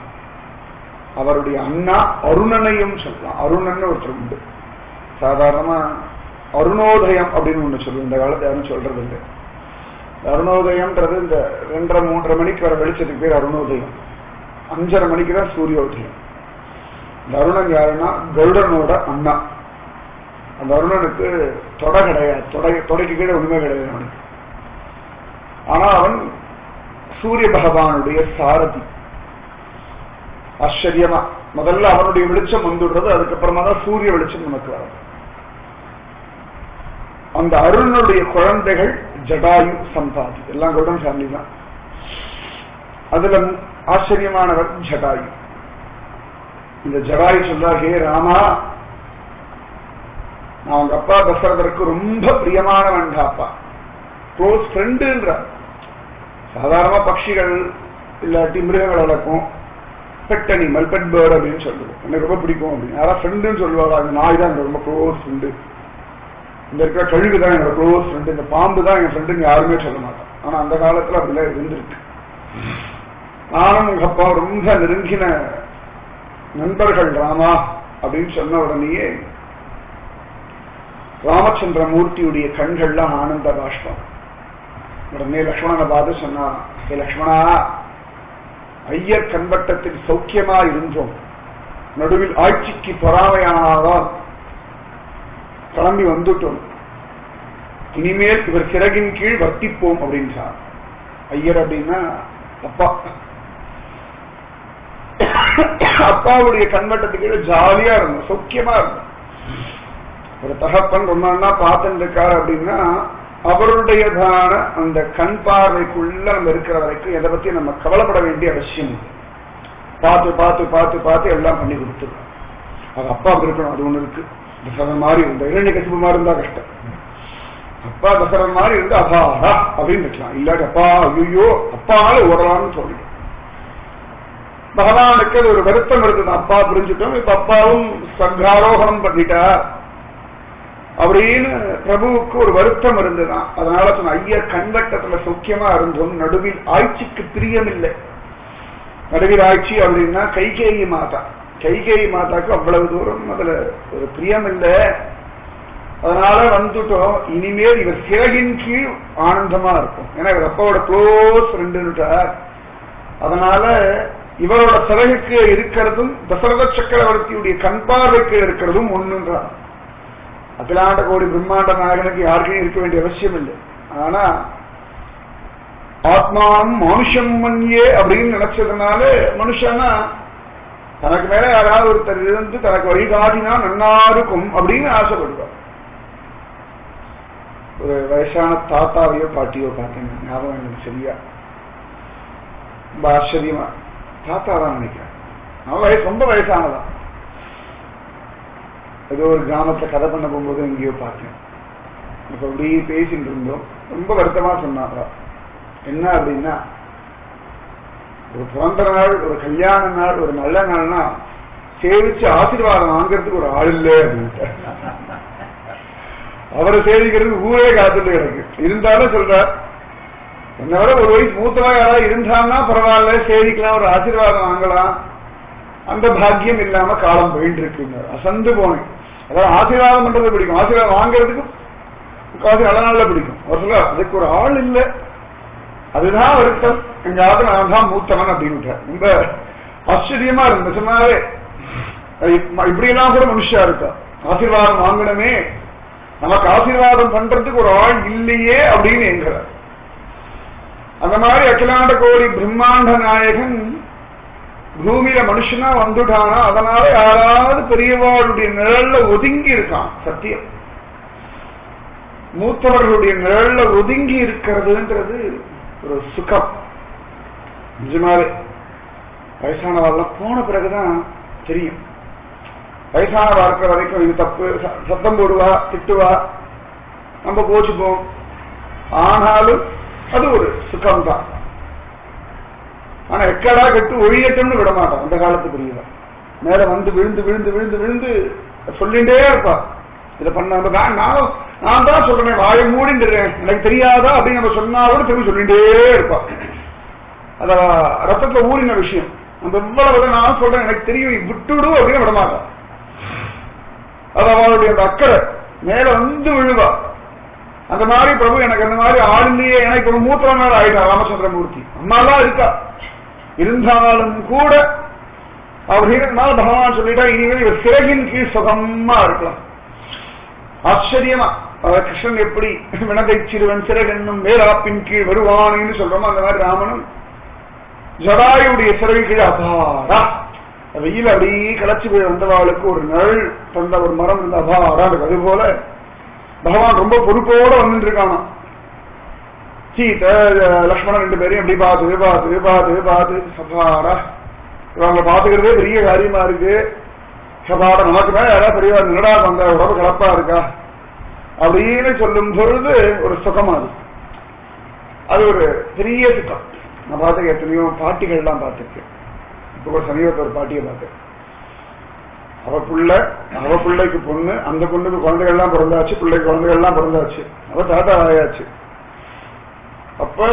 அவருடைய அண்ணா அருணனையும் சொல்லலாம். அருணன் ஒருத்தர் உண்டு. சாதாரணமா அருணோதயம் அப்படின்னு ஒண்ணு சொல்லுவோம். இந்த காலத்தை யாரும் சொல்றது இல்லை. அருணோதயம்ன்றது இந்த 2:30-3 மணிக்கு வர வெளிச்சத்துக்கு பேர் அருணோதயம். 5:30 மணிக்கு தான் சூரியோதயம். இந்த அருணன் யாருன்னா கருடனோட அண்ணா. அந்த அருணனுக்கு தொடை கிடையாது, தொடைக்கு கீழே ஒண்ணுமே கிடையாது அவனுக்கு. ஆனா அவன் சூரிய பகவானுடைய சாரதி. ஆச்சரியமா முதல்ல அவனுடைய வெளிச்சம் வந்துடுறது, அதுக்கப்புறமா தான் சூரிய வெளிச்சம் நமக்கு வரும். அந்த அருணனுடைய குழந்தைகள் ஜடாயு, சம்பாதி, எல்லாம் கோல்டன் ஃபேமிலி தான். அதுல ஆச்சரியமானவர் ஜடாயு. இந்த ஜடாயு சொல்றார், ஹே ராமா, நான் உங்க அப்பா தசரதற்கு ரொம்ப பிரியமானவன் அப்பா, க்ளோஸ் ஃப்ரெண்டுன்றார். சாதாரண பட்சிகள் இல்லாட்டி மிருகங்கள் வளர்க்கும், பெட் அனிமல், பெட் பேர்ட் அப்படின்னு சொல்லுவோம், எனக்கு ரொம்ப பிடிக்கும் அப்படின்னு. யாராவது ஃப்ரெண்டுன்னு சொல்லுவாங்க, அந்த நாய் தான் எனக்கு ரொம்ப க்ளோஸ் ஃப்ரெண்டு, இந்த இருக்கிற கழுகு தான் என்னோட க்ளோஸ் ஃப்ரெண்டு, இந்த பாம்பு தான் என் ஃப்ரெண்டுன்னு யாருமே சொல்ல மாட்டேன். ஆனா அந்த காலத்துல அப்படிலாம் இருந்திருக்கு. நானும் உங்க அப்பா ரொம்ப நெருங்கின நண்பர்கள் ராமா அப்படின்னு சொன்ன உடனேயே ராமச்சந்திரமூர்த்தியுடைய கண்கள்லாம் ஆனந்த பாஷ்பம். உடனே லக்ஷ்மணனை பார்த்து சொன்னா, ஹே லக்ஷ்மணா, ஐயர் கண்வட்டத்தில் சௌக்கியமா இருந்தோம், நடுவில் ஆட்சிக்கு பொறாமையானால் கிளம்பி வந்துட்டோம், இனிமேல் இவர் சிறகின் கீழ் வர்த்திப்போம் அப்படின்றார். ஐயர் அப்படின்னா அப்பா. அப்பாவுடைய கண்வட்டத்துக்கு ஜாலியா இருந்தோம், சௌக்கியமா இருந்தோம். ஒரு தகப்பன் ரொம்ப நாளா பார்த்துட்டு இருக்காரு அப்படின்னா அவருடையதான அந்த கண் பார்வைக்குள்ள நம்ம இருக்கிற வரைக்கும் எதை பத்தி நம்ம கவலைப்பட வேண்டிய அவசியம் இல்லை. பார்த்து பார்த்து பார்த்து பார்த்து எல்லாம் பண்ணி கொடுத்துருக்கோம். அது அப்பா இருக்கணும், அது ஒண்ணு இருக்கு. தசரன் மாதிரி இருந்தா, இரண்டு கசிப்பு மாதிரி இருந்தா கஷ்டம். அப்பா தசரன் மாதிரி இருந்தா அபாரா அப்படின்னு இருக்கலாம். இல்லாட்டி அப்பா ஐயோ அப்பானால ஓடலாம்னு சொல்லி பகவானுக்கு அது ஒரு வருத்தம் இருக்குது. அப்பா புரிஞ்சுட்டோம், இப்ப அப்பாவும் சர்க்காரோகணம் பண்ணிட்டார் அப்படின்னு பிரபுவுக்கு ஒரு வருத்தம் இருந்துதான். அதனால சொன்ன, ஐயர் கண்வட்டத்துல சௌக்கியமா இருந்தோம், நடுவில் ஆட்சிக்கு பிரியம் இல்லை. நடுவில் ஆட்சி அப்படின்னா கைகேயி மாதா. கைகேயி மாதாக்கு அவ்வளவு தூரம் அதுல ஒரு பிரியம் இல்லை. அதனால வந்துட்டோம், இனிமேல் இவர் சிறகின் கீழ் ஆனந்தமா இருக்கும். ஏன்னா இவர் அப்பாவோட க்ளோஸ் ஃப்ரெண்டுட்டார். அதனால இவரோட சிறகுக்கு இருக்கிறதும் தசரத சக்கரவர்த்தியுடைய கண் பார்வைக்கு இருக்கிறதும் ஒண்ணுன்றார். அகிலாண்ட கோடி பிரம்மாண்ட நாயகனுக்கு யாருக்கும் இருக்க வேண்டிய அவசியம் இல்லை. ஆனா ஆத்மானம் மனுஷம் மன்யே அப்படின்னு நினைச்சதுனால மனுஷனா தனக்கு மேல யாராவது ஒருத்தர் இருந்து தனக்கு வழிகாட்டினா நன்னா இருக்கும் அப்படின்னு ஆசைப்படுவார். ஒரு வயசான தாத்தாவையோ பாட்டியோ பார்த்தேன், ஞாபகம் எனக்கு சரியா, ரொம்ப ஆச்சரியமா. தாத்தா தான் நினைக்கிறேன், அவன் ரொம்ப வயசானதான். ஏதோ ஒரு கிராமத்துல கதை பண்ண போகும்போது எங்கேயோ பார்த்தேன். இப்ப அப்படி பேசிட்டு இருந்தோம், ரொம்ப வருத்தமா சொன்னாங்க. என்ன அப்படின்னா, ஒரு பிறந்த நாள், ஒரு கல்யாண நாள், ஒரு நல்ல நாள்னா சேவிச்சு ஆசீர்வாதம் வாங்கறதுக்கு ஒரு ஆள் இல்லை அப்படின்ட்டு. அவரை சேவிக்கிறது ஊரே காத்துட்டு கிடக்கு. இருந்தாலும் சொல்றார், என்ன விட ஒரு வயசு மூத்தவா யாராவது இருந்தான்னா பரவாயில்ல, சேவிக்கலாம், ஒரு ஆசீர்வாதம் வாங்கலாம். அந்த பாக்கியம் இல்லாம காலம் போயிட்டு இருக்குங்க. அசந்து போனேன். அதாவது ஆசீர்வாதம் பண்றது பிடிக்கும், ஆசீர்வாதம் வாங்கறதுக்கு காசு நல்ல நாள்ல பிடிக்கும். ஒரு சொல்ல அதுக்கு ஒரு ஆள் இல்லை, அதுதான் வருத்தம். எங்காவது நான் தான் மூத்தவன் அப்படின்னு ரொம்ப ஆச்சரியமா இருந்த சொன்னாலே. இப்படியெல்லாம் கூட மனுஷா இருக்கா, ஆசீர்வாதம் வாங்கணுமே, நமக்கு ஆசீர்வாதம் பண்றதுக்கு ஒரு ஆள் இல்லையே அப்படின்னு என்கிறார். அந்த மாதிரி அகிலாண்ட கோடி பிரம்மாண்ட நாயகன் பூமியில மனுஷனா வந்துட்டானா, அதனால யாராவது பெரியவாளுடைய நிழல்ல ஒதுங்கி இருக்கான். சத்தியம், மூத்தவர்களுடைய நிழல்ல ஒதுங்கி இருக்கிறதுன்றது ஒரு சுகம். நிஜமாவே வயசானவாள்லாம் போன பிறகுதான் தெரியும். வயசானவா இருக்கிற வரைக்கும் இது தப்பு, சத்தம் போடுவா, திட்டுவா, நம்ம கோச்சுப்போம். ஆனாலும் அது ஒரு சுகம்தான். ஆனா எக்கடா கட்டு ஒழியட்டும்னு விட மாட்டான். அந்த காலத்து புரியுதா, மேல வந்து விழுந்து விழுந்து விழுந்து விழுந்து சொல்லிட்டே இருப்பா. இதை பண்ண நான் தான் சொல்றேன், வாயை மூடின்றேன், எனக்கு தெரியாதா அப்படின்னு நம்ம சொன்னாலும் திரும்பி சொல்லிட்டே இருப்பா. அத ரத்தத்துல ஊறின விஷயம். நம்ம எவ்வளவு நான் சொல்றேன், எனக்கு தெரியும், விட்டுடும் அப்படின்னு விட மாட்டான். அது அவளுடைய அந்த அக்கறை. மேல வந்து விழுவா. அந்த மாதிரி பிரபு எனக்கு அந்த மாதிரி ஆளுநே எனக்கு ஒரு மூத்திரம் மேல ஆயிட்டா ராமச்சந்திரமூர்த்தி. அம்மாலாம் இருக்கா, இருந்தாலும் கூட அப்படின்றதுனால பகவான் சொல்லிட்டா இனிமேல் இவர் சிறகின் கீழ் சுகமா இருக்கலாம். ஆச்சரியமா கிருஷ்ணன் எப்படி வினதை சிறுவன் சிறகென்னும் வேலாப்பின் கீழ் வருவான்னு சொல்றோமோ அந்த மாதிரி ராமனும் ஜடாயுடைய சிறகு கீழ் அபாரா வெயில் அப்படியே கிளச்சி போய் வந்தவாளுக்கு ஒரு நிழல் தந்த ஒரு மரம் இருந்த அபாரா இருக்கு. அது போல பகவான் ரொம்ப பொறுப்போட வந்துட்டு இருக்கானா. சீதை லக்ஷ்மணன் 2 பேரையும் அப்படி பார்த்து பார்த்து பார்த்து பார்த்து சபாடா இவங்களை பார்த்துக்கிறதே பெரிய காரியமா இருக்கு. சபாட நமக்குமே யாராவது பெரிய நிலடா வந்த உடம்பு கலப்பா இருக்கா அப்படின்னு சொல்லும் பொழுது ஒரு சுகமா இருக்கு. அது ஒரு பெரிய சுகம். நான் பார்த்துக்க எத்தனையோ பாட்டிகள்லாம் பார்த்துருக்கேன். இப்போ ஒரு சமீபத்தில் ஒரு பாட்டியை பார்த்தேன். அவ பிள்ளைக்கு பொண்ணு, அந்த பொண்ணுக்கு குழந்தைகள்லாம் பிறந்தாச்சு, பிள்ளைக்கு குழந்தைகள்லாம் பிறந்தாச்சு, அவ தாத்தா ஆயாச்சு. அப்ப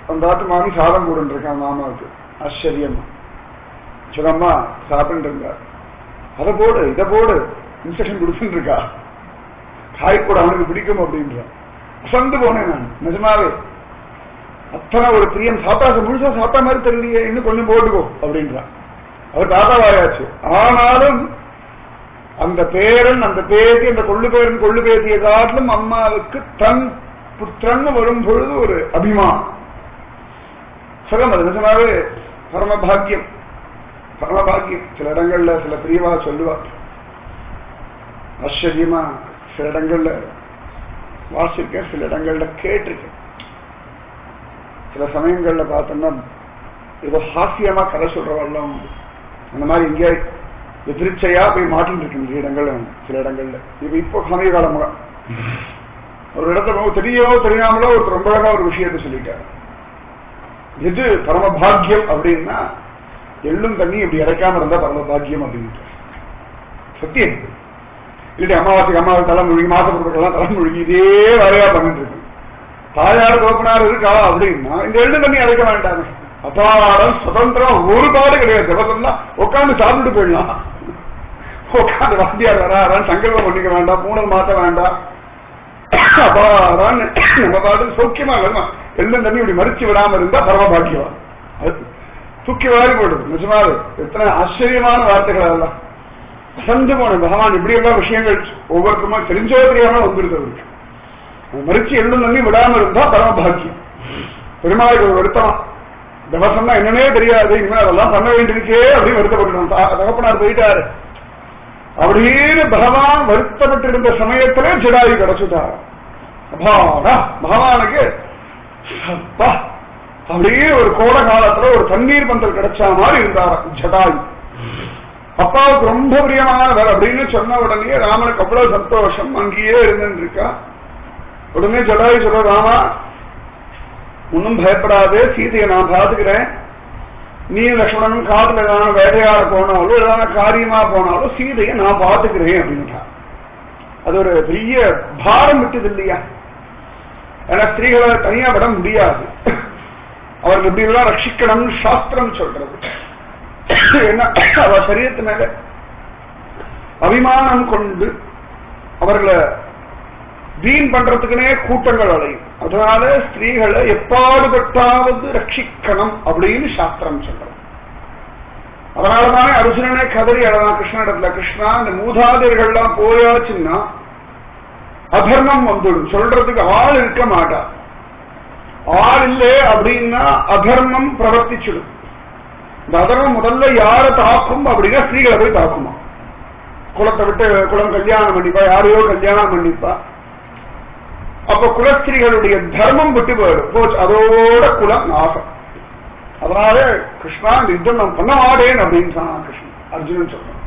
அந்த தாத்து மாமி சாதம் போட்டு இருக்கான் மாமாவுக்கு. ஆச்சரியமா சுகமா சாப்பிட்டு இருந்தா. அதை போடு இதை போடு இன்ஸ்ட்ரக்ஷன் கொடுத்துட்டு இருக்கா. காய் கூட அவனுக்கு பிடிக்கும் அப்படின்ற அசந்து போனேன் நான். நிஜமாவே அத்தனை ஒரு பிரியம். சாப்பிட்டா முழுசா சாப்பிட்டா மாதிரி தெரியலையே, இன்னும் கொஞ்சம் போட்டுக்கோ அப்படின்றான். அவர் தாத்தாவாயாச்சு. ஆனாலும் அந்த பேரன் அந்த பேத்தி அந்த கொள்ளு பேரன் கொள்ளு பேத்திய காட்டிலும் அம்மாவுக்கு தன் புத்திரன்னு வரும் பொழுது ஒரு அபிமானம் சுகம். அது நிஜமாவே பரமபாக்கியம் பரமபாக்கியம். சில இடங்கள்ல சில பிரியவா சொல்லுவா. ஆச்சரியமா சில இடங்கள்ல வாசிருக்கேன், சில இடங்கள்ல கேட்டிருக்கேன். சில சமயங்கள்ல பார்த்தோம்னா ஏதோ ஹாஸ்யமா கதை சொல்றவெல்லாம் உண்டு. அந்த மாதிரி எங்கேயா எதிர்ச்சையா போய் மாட்டின்னு இருக்கு இடங்கள்ல, சில இடங்கள்ல. இப்போ சமய காலமா ஒரு இடத்துல தெரியாமலோ ஒருத்தர் ரொம்ப அழகா ஒரு விஷயத்த சொல்லிட்டாரு. எது பரமபாகியம் அப்படின்னா எள்ளும் தண்ணி இப்படி இறைக்காம இருந்தா பரமபாகியம் அப்படின்ட்டு சத்தியம். இல்லையா அமாவாசைக்கு அம்மாவை தலை முழுகி, மாசப்படுறதுக்கெல்லாம் தலை முழுகி இதே வேலையா பண்ணிட்டு இருக்கு. தாயார் தோப்பனார் இருக்கா அப்படின்னா இந்த எள்ளு தண்ணி அடைக்க வேண்டாம். அபாரம் சுதந்திரம் ஒரு பாடு கிடையாது. திவசம்னா உட்காந்து சாப்பிட்டு போயிடலாம். உட்காந்து வாத்தியார் வரான் சங்கல்பம் பண்ணிக்க வேண்டாம், பூனல் மாற்ற வேண்டாம். அபாரம் நம்ம பாட்டு சௌக்கியமா வேணும். எள்ளு தண்ணி இப்படி மறிச்சு விடாம இருந்தா பரமபாக்கியம். தூக்கி வாரி போடுது. நிஜமாவே எத்தனை ஆச்சரியமான வார்த்தைகள் அதெல்லாம். அசந்து போன பகவான் இப்படி எல்லாம் விஷயங்கள் ஒவ்வொருத்தருமா தெரிஞ்சோ தெரியாம வந்துருது. மறிச்சு எள்ளும் தண்ணி விடாம இருந்தா பரமபாக்கியம். பெருமாளுக்கு ஒரு வருத்தமா தவசம்னா என்னன்னே தெரியாது, இனிமேல் அதெல்லாம் பண்ண வேண்டியிருக்கே அப்படின்னு வருத்தப்பட்டு தகப்பனார் போயிட்டாரு அப்படின்னு பகவான் வருத்தப்பட்டிருந்த சமயத்திலே ஜடாயு கிடைச்சுட்டார். அப்பாடா பகவானுக்கு அப்படியே ஒரு கோடை காலத்துல ஒரு தண்ணீர் பந்தல் கிடைச்சா மாதிரி இருந்தார் ஜடாயு. அப்பாவுக்கு ரொம்ப பிரியமானவர் அப்படின்னு சொன்ன உடனே ராமனுக்கு அவ்வளவு சந்தோஷம். அங்கேயே இருந்துட்டு இருக்கா. உடனே ஜடாயு சொல்ற, ராமா ஒன்னும் பயப்படாது, சீதையை நான் பார்த்துக்கிறேன். நீ லக்ஷ்மணனும் காட்டுல ஏதான வேட்டையாட போனாலும் ஏதான காரியமா போனாலும் சீதையை நான் பார்த்துக்கிறேன் அப்படின்ட்டா. அது ஒரு பெரிய பாரம் விட்டது இல்லையா? ஏன்னா ஸ்திரீகளை தனியா விட முடியாது. அவர்கள் இப்படி எல்லாம் ரட்சிக்கணும்னு சாஸ்திரம் சொல்றது. என்ன அவ சரீரத்து மேல அபிமானம் கொண்டு அவர்களை வீண் பண்றதுக்குனே கூட்டங்கள் அலையும். அதனால ஸ்திரீகளை எப்பாடுபட்டாவது ரட்சிக்கணும் அப்படின்னு சாஸ்திரம் சொல்றது. அதனாலதானே அர்ஜுனனே கதறி அழகான் கிருஷ்ணனிடத்துல, கிருஷ்ணா இந்த மூதாதையர்கள்லாம் போயாச்சுன்னா அதர்மம் வந்துடும், சொல்றதுக்கு ஆள் இருக்க மாட்டா. ஆள் இல்லை அப்படின்னா அதர்மம் பிரவர்த்திச்சிடும். இந்த அதர்மம் முதல்ல யாரை தாக்கும் அப்படின்னா ஸ்திரீகளை போய் தாக்குமா. குலத்தை விட்டு குலம் கல்யாணம் பண்ணிப்பா, யாரையோ கல்யாணம் பண்ணிப்பா. அப்ப குலஸ்திரீகளுடைய தர்மம் விட்டு போச்சு, அதோட குலம் நாசம். அதனால கிருஷ்ணா இந்த யுத்தம் நான் பண்ண மாட்டேன் அப்படின்னு சொன்னான் கிருஷ்ணன். அர்ஜுனன் சொல்றான்.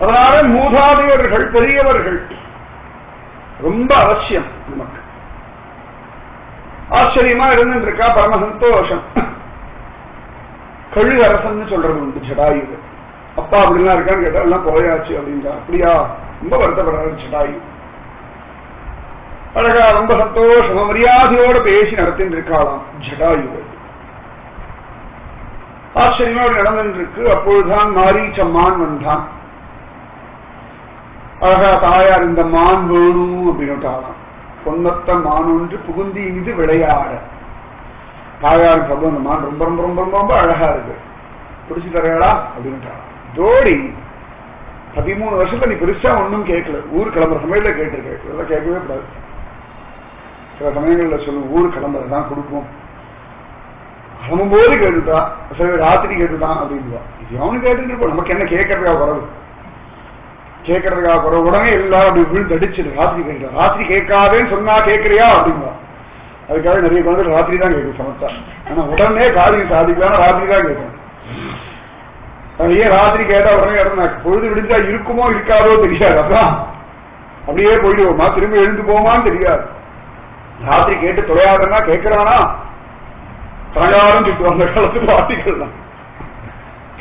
அதனால மூதாதையர்கள் பெரியவர்கள் ரொம்ப அவசியம் நமக்கு. ஆச்சரியமா இருந்துட்டு இருக்கா, பரம சந்தோஷம். கழுகு அரசன் சொல்றது உண்டு ஜடாயு. அப்பா அப்படிலாம் இருக்கான்னு கேட்டா எல்லாம் போயாச்சு அப்படின்றா. அப்படியா? ரொம்ப வருத்தப்படுறாரு ஜடாயு. அழகா ரொம்ப சந்தோஷமா மரியாதையோட பேசி நடத்திட்டு இருக்காளாம் ஜடாயு. ஆச்சரியமா நடந்துட்டு இருக்கு. அப்பொழுதுதான் மாரீச்சம்மான் வந்தான். அழகா தாயார் இந்த மான் வேணும் அப்படின்னுட்டாராம். பொன்னத்த மான் ஒன்று புகுந்தி மீது விளையாட. தாயார் சொல்ல அந்த மான் ரொம்ப ரொம்ப ரொம்ப ரொம்ப அழகா இருக்கு, பிடிச்சு தரையாடா அப்படின்ட்டாராம். ஜோடி 13 வருஷத்துல நீ பெருசா ஒன்னும் கேட்கல, ஊர் கிளம்புற சமயத்துல கேட்டிருக்க, இதெல்லாம் கேட்கவே கூடாது. சில சமயங்கள்ல சொல்லுவோம் ஊர் கிளம்புறதுதான் கொடுப்போம், கிளம்பும்போது கேட்டுட்டான், சில ராத்திரி கேட்டுட்டான் அப்படின்வா. இது அவனு கேட்டுட்டு இருப்போம், நமக்கு என்ன கேட்கறதுக்காக குறவு, கேட்கறதுக்காக குறவு. உடனே எல்லாரும் அப்படி விழுந்து அடிச்சிடு, ராத்திரி கேட்கல, ராத்திரி கேட்காதேன்னு சொன்னா கேட்கறியா அப்படின்வா. அதுக்காக நிறைய குழந்தை ராத்திரி தான் கேட்கும் சமத்தா. ஆனா உடனே காரியம் சாதிக்கலாம், ராத்திரி தான் கேட்கணும். ஏன் ராத்திரி கேட்டா உடனே இடம்னா பொழுது விடிஞ்சா இருக்குமோ இருக்காதோ தெரியாது, அதான் அப்படியே போயிடுவோமா, திரும்பி எழுந்து போமான்னு தெரியாது. ராத்திரி கேட்டு தொலையாதுன்னா கேட்கிறானா கலங்காரம் சுட்டுவாங்க காலத்து வார்த்தைகள் தான்.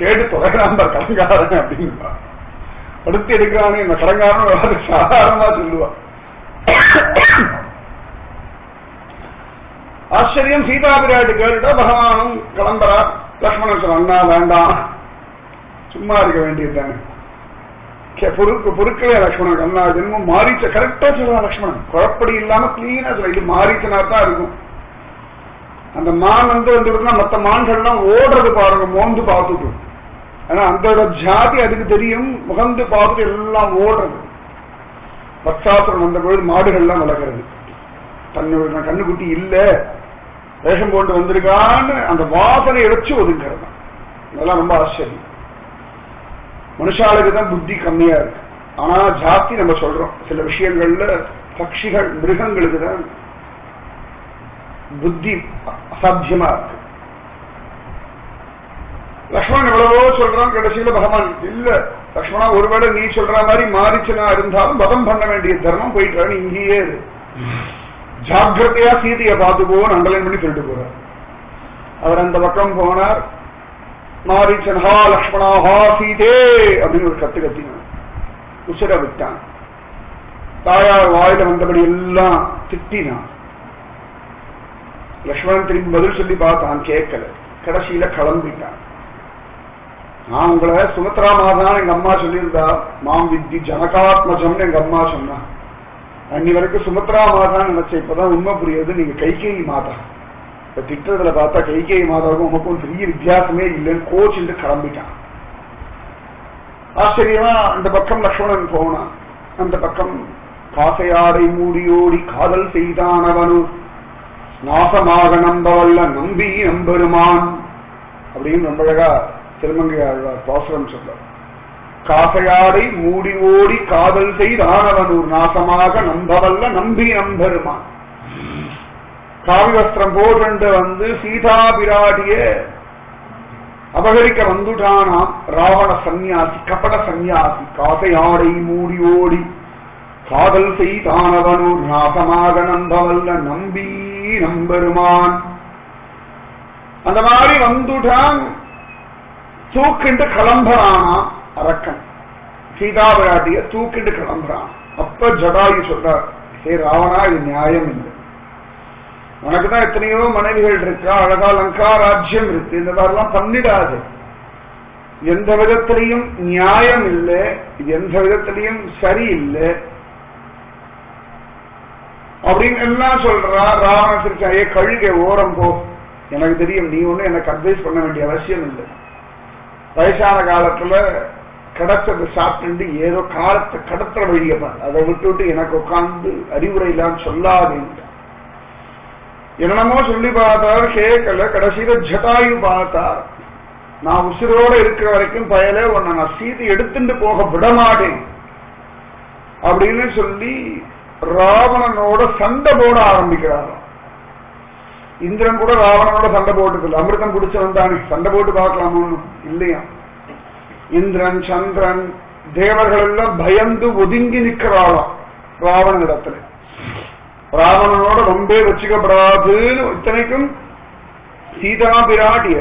கேட்டு தொலைகிறான் கலங்காரன் அப்படின்னா அடுத்து எடுக்கிறானே இந்த கலங்காரம் சாதாரணமா சொல்லுவா. ஆச்சரியம், சீதா பிராட்டி கேட்டுட்டா பகவானும் கிளம்புறா. லக்ஷ்மணன் சொல்ல அண்ணா வேண்டாம், சும்மா இருக்க வேண்டியதுதானே, பொருட்களே லக்ஷ்மணன் அண்ணா ஜென்மம் மாறிச்ச கரெக்டா சொல்றான் லக்ஷ்மணன், குழப்படி இல்லாம கிளீனா சொல்ல, இது மாறிச்சனா தான் இருக்கும். அந்த மான் வந்துட்டுனா மற்ற மான்கள்லாம் ஓடுறது பாருங்க, மோந்து பார்த்துட்டு, ஆனா அந்த ஜாதி அதுக்கு தெரியும், முகந்து பார்த்துட்டு எல்லாம் ஓடுறது. பக்தாசுரன் வந்த பொழுது மாடுகள்லாம் வளர்க்கறது, தன்னுடைய கண்ணுக்குட்டி இல்ல வேஷம் போட்டு வந்திருக்கான்னு அந்த வாசனையை வச்சு ஒதுங்கிறது. அதெல்லாம் ரொம்ப ஆச்சரியம். மனுஷாளுக்கு தான் புத்தி கம்மியா இருக்கு, ஆனா ஜாஸ்தி நம்ம சொல்றோம் சில விஷயங்கள்ல பட்சிகள் மிருகங்களுக்கு தான் புத்தி அசாத்தியமா இருக்கு. லக்ஷ்மணன் எவ்வளவோ சொல்றான், கடைசியில பகவான் இல்ல லக்ஷ்மணா ஒருவேளை நீ சொல்ற மாதிரி மாறிச்சனா இருந்தாலும் வதம் பண்ண வேண்டிய தர்மம் போயிட்டு இங்கேயே ஜாக்கிரதையா சீதையை பார்த்து போவோம் அண்டலைன் பண்ணி சொல்லிட்டு போறார். அவர் அந்த பக்கம் போனார், மாரீச்சன் ஹா லக்ஷ்மணா ஹா சீதே அப்படின்னு ஒரு கத்து கத்தினான், உசிர விட்டான். தாயார் வாயில வந்தபடி எல்லாம் திட்டினான். லக்ஷ்மணன் திரும்பி பதில் சொல்லி பார்த்தான், கேட்கல. கடைசியில கிளம்பிட்டான். நான் உங்களை சுமித்ரா மாதான் எங்க அம்மா சொல்லியிருந்தா, மாம் வித்தி ஜனகாத்மஜம்னு எங்க அம்மா சொன்னா. அன்னி வரைக்கும் சுமித்ரா மாதான் நினைச்சேன், இப்பதான் உண்மை புரியுது நீங்க கைகேயி மாதா. இப்ப திட்டத்துல பார்த்தா கைகேயி மாதாவுக்கும் உனக்கும் பெரிய வித்தியாசமே இல்லைன்னு கோச்சிட்டு கிளம்பிட்டான். ஆச்சரியமா அந்த பக்கம் லக்ஷ்மணன் போனான். அந்த பக்கம் காசையாடை மூடியோடி காதல் செய்தானவனு நாசமாக நம்பவல்ல நம்பி நம்பெருமான் அப்படின்னு ரொம்ப அழகா திருமங்கை ஆழ்வார் பாசுரம் சொல்ல. காசையாடை மூடி ஓடி காதல் செய்தானவனூர் நாசமாக நம்பவல்ல நம்பி நம்பெருமான். காவி வஸ்திரம் போட்டு வந்து சீதா பிராட்டிய அபகரிக்க வந்துட்டானாம் ராவண சந்நியாசி, கபட சந்நியாசி. காசையாடை மூடி ஓடி காதல் செய்தானவனூர் நாசமாக நம்பவல்ல நம்பி நம்பெருமான். அந்த மாதிரி வந்துட்டான். தூக்கிண்டு கிளம்புறானா அரக்கன், சீதா பிராட்டிய தூக்கிண்டு கிளம்புறான். அப்ப ஜடாயு சொல்றார், ஹே ராவணா இது நியாயம் இல்லை, உனக்குதான் எத்தனையோ மனைவிகள் இருக்கா, அழகா லங்கா ராஜ்யம் இருக்கு, இந்த மாதிரிலாம் பண்ணிடாது, எந்த விதத்திலையும் நியாயம் இல்லை, இது எந்த விதத்திலையும் சரியில்லை அப்படின்னு எல்லாம் சொல்றா. ராவணன் சிரிச்சாயே கழுகை ஓரம் போ, எனக்கு தெரியும் நீ ஒண்ணு எனக்கு அட்வைஸ் பண்ண வேண்டிய அவசியம் இல்லை, வயசான காலத்துல கிடைச்சது சாப்பிட்டு ஏதோ காலத்தை கடத்துற வழியப்பான், அதை விட்டு எனக்கு உட்கார்ந்து அறிவுரை இல்லாம சொல்லாதீங்க. என்னமோ சொல்லி பார்த்தார், கேட்கல. கடைசியில ஜட்டாயு பார்த்தார், நான் உசிரோட இருக்கிற வரைக்கும் பயலே உன்னை நான் சீதை எடுத்துட்டு போக விடமாட்டேன் அப்படின்னு சொல்லி ராவணனோட சண்டை போட ஆரம்பிக்கிறாராம். இந்திரன் கூட ராவணனோட சண்டை போட்டதில்லை, அமிர்தம் குடிச்சவன் தானே, சண்டை போட்டு பார்க்கலாமோன்னு இல்லையா. இந்திரன் சந்திரன் தேவர்கள் எல்லாம் பயந்து ஒதுங்கி நிற்கிறாளாம் ராவணன் இடத்துல. ராவணனோட ரொம்ப வச்சுக்கப்படாதுன்னு இத்தனைக்கும் சீதா பிராட்டிய